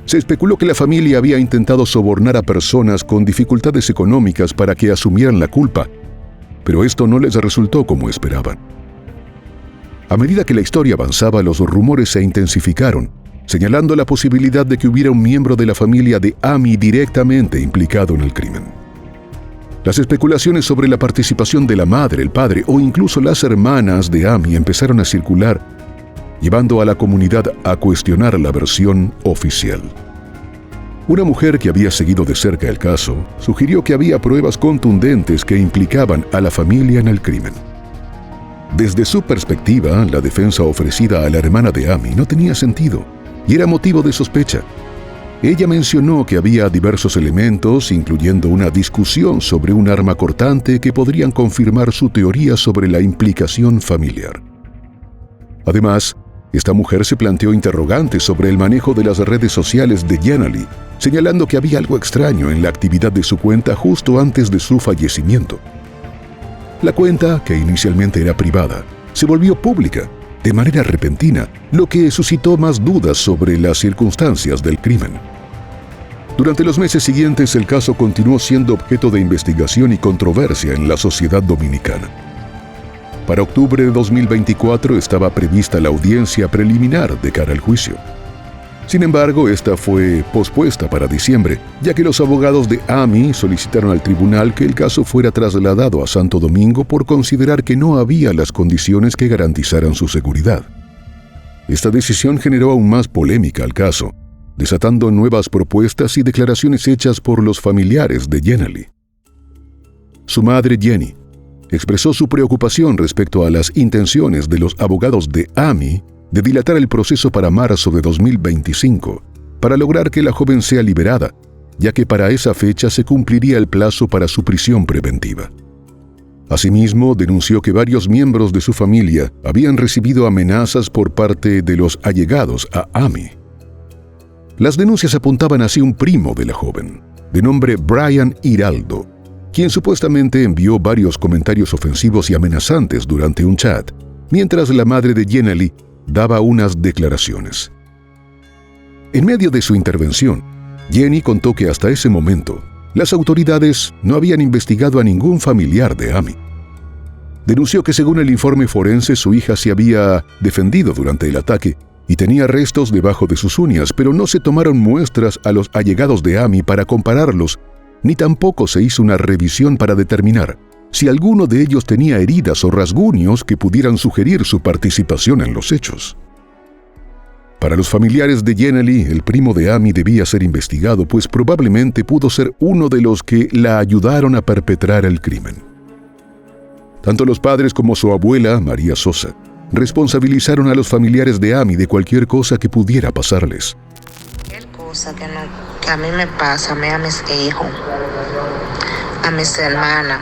Se especuló que la familia había intentado sobornar a personas con dificultades económicas para que asumieran la culpa, pero esto no les resultó como esperaban. A medida que la historia avanzaba, los rumores se intensificaron, señalando la posibilidad de que hubiera un miembro de la familia de Amy directamente implicado en el crimen. Las especulaciones sobre la participación de la madre, el padre o incluso las hermanas de Amy empezaron a circular, llevando a la comunidad a cuestionar la versión oficial. Una mujer que había seguido de cerca el caso sugirió que había pruebas contundentes que implicaban a la familia en el crimen. Desde su perspectiva, la defensa ofrecida a la hermana de Amy no tenía sentido y era motivo de sospecha. Ella mencionó que había diversos elementos, incluyendo una discusión sobre un arma cortante, que podrían confirmar su teoría sobre la implicación familiar. Además, esta mujer se planteó interrogantes sobre el manejo de las redes sociales de Jenny, señalando que había algo extraño en la actividad de su cuenta justo antes de su fallecimiento. La cuenta, que inicialmente era privada, se volvió pública de manera repentina, lo que suscitó más dudas sobre las circunstancias del crimen. Durante los meses siguientes, el caso continuó siendo objeto de investigación y controversia en la sociedad dominicana. Para octubre de 2024 estaba prevista la audiencia preliminar de cara al juicio. Sin embargo, esta fue pospuesta para diciembre, ya que los abogados de Amy solicitaron al tribunal que el caso fuera trasladado a Santo Domingo por considerar que no había las condiciones que garantizaran su seguridad. Esta decisión generó aún más polémica al caso, desatando nuevas propuestas y declaraciones hechas por los familiares de Jenny. Su madre, Jenny, expresó su preocupación respecto a las intenciones de los abogados de Amy de dilatar el proceso para marzo de 2025, para lograr que la joven sea liberada, ya que para esa fecha se cumpliría el plazo para su prisión preventiva. Asimismo, denunció que varios miembros de su familia habían recibido amenazas por parte de los allegados a Amy. Las denuncias apuntaban hacia un primo de la joven, de nombre Brian Hiraldo, quien supuestamente envió varios comentarios ofensivos y amenazantes durante un chat, mientras la madre de Jenny daba unas declaraciones. En medio de su intervención, Jenny contó que hasta ese momento, las autoridades no habían investigado a ningún familiar de Amy. Denunció que según el informe forense, su hija se había defendido durante el ataque y tenía restos debajo de sus uñas, pero no se tomaron muestras a los allegados de Amy para compararlos, ni tampoco se hizo una revisión para determinar si alguno de ellos tenía heridas o rasguños que pudieran sugerir su participación en los hechos. Para los familiares de Jenny, el primo de Amy debía ser investigado, pues probablemente pudo ser uno de los que la ayudaron a perpetrar el crimen. Tanto los padres como su abuela, María Sosa, responsabilizaron a los familiares de Amy de cualquier cosa que pudiera pasarles. Cualquier cosa que a mí me pasa, a mis hijos, a mis hermanas,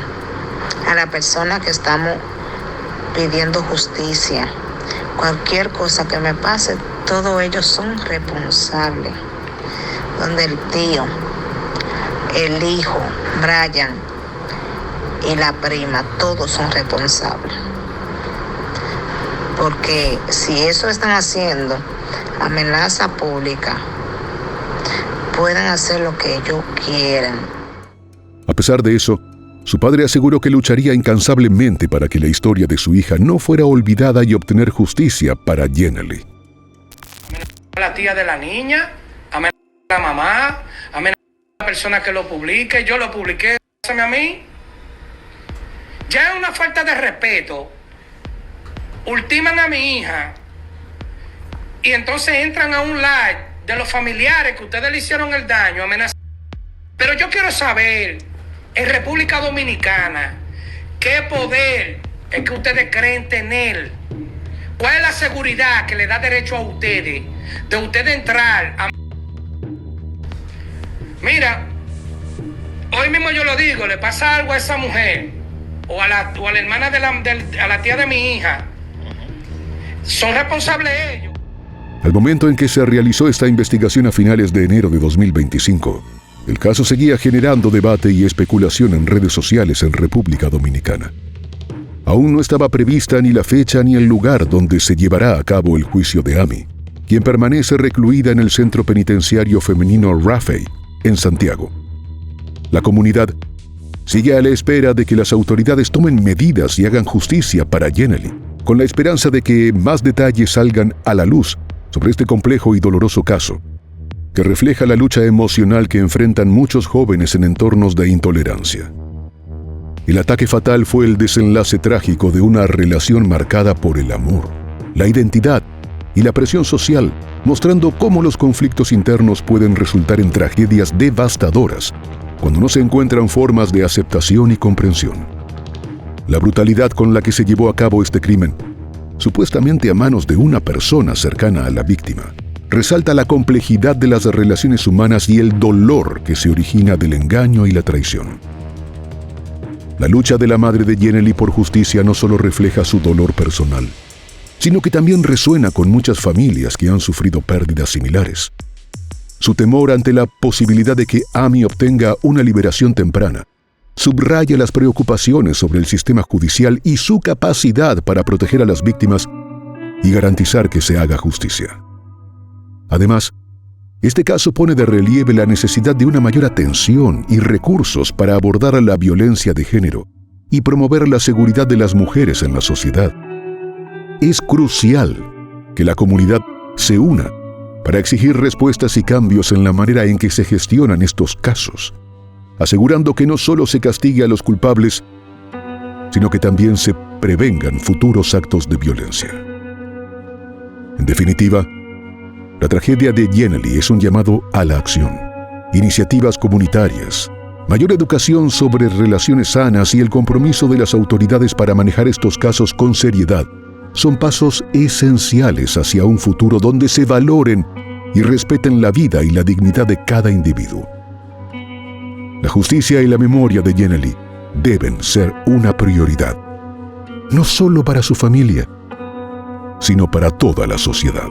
a la persona que estamos pidiendo justicia, cualquier cosa que me pase, todos ellos son responsables. Donde el tío, el hijo, Brian y la prima, todos son responsables. Porque si eso están haciendo amenaza pública, puedan hacer lo que ellos quieran. A pesar de eso, su padre aseguró que lucharía incansablemente para que la historia de su hija no fuera olvidada y obtener justicia para Yennelie. A la tía de la niña, amenazar a la mamá, amenazar a la persona que lo publique, yo lo publiqué, a mí. Ya es una falta de respeto. Ultiman a mi hija y entonces entran a un live de los familiares que ustedes le hicieron el daño, amenazan. Pero yo quiero saber, en República Dominicana, ¿qué poder es que ustedes creen tener? ¿Cuál es la seguridad que le da derecho a ustedes de ustedes entrar a... Mira, hoy mismo yo lo digo, le pasa algo a esa mujer o a la hermana a la tía de mi hija, son responsables ellos. Al momento en que se realizó esta investigación a finales de enero de 2025, el caso seguía generando debate y especulación en redes sociales en República Dominicana. Aún no estaba prevista ni la fecha ni el lugar donde se llevará a cabo el juicio de Amy, quien permanece recluida en el centro penitenciario femenino Raffey, en Santiago. La comunidad sigue a la espera de que las autoridades tomen medidas y hagan justicia para Yennelie, con la esperanza de que más detalles salgan a la luz sobre este complejo y doloroso caso, que refleja la lucha emocional que enfrentan muchos jóvenes en entornos de intolerancia. El ataque fatal fue el desenlace trágico de una relación marcada por el amor, la identidad y la presión social, mostrando cómo los conflictos internos pueden resultar en tragedias devastadoras cuando no se encuentran formas de aceptación y comprensión. La brutalidad con la que se llevó a cabo este crimen, supuestamente a manos de una persona cercana a la víctima, resalta la complejidad de las relaciones humanas y el dolor que se origina del engaño y la traición. La lucha de la madre de Yennelie por justicia no solo refleja su dolor personal, sino que también resuena con muchas familias que han sufrido pérdidas similares. Su temor ante la posibilidad de que Amy obtenga una liberación temprana subraya las preocupaciones sobre el sistema judicial y su capacidad para proteger a las víctimas y garantizar que se haga justicia. Además, este caso pone de relieve la necesidad de una mayor atención y recursos para abordar la violencia de género y promover la seguridad de las mujeres en la sociedad. Es crucial que la comunidad se una para exigir respuestas y cambios en la manera en que se gestionan estos casos, asegurando que no solo se castigue a los culpables, sino que también se prevengan futuros actos de violencia. En definitiva, la tragedia de Yennelie es un llamado a la acción, iniciativas comunitarias, mayor educación sobre relaciones sanas y el compromiso de las autoridades para manejar estos casos con seriedad son pasos esenciales hacia un futuro donde se valoren y respeten la vida y la dignidad de cada individuo. La justicia y la memoria de Yennelie deben ser una prioridad, no solo para su familia, sino para toda la sociedad.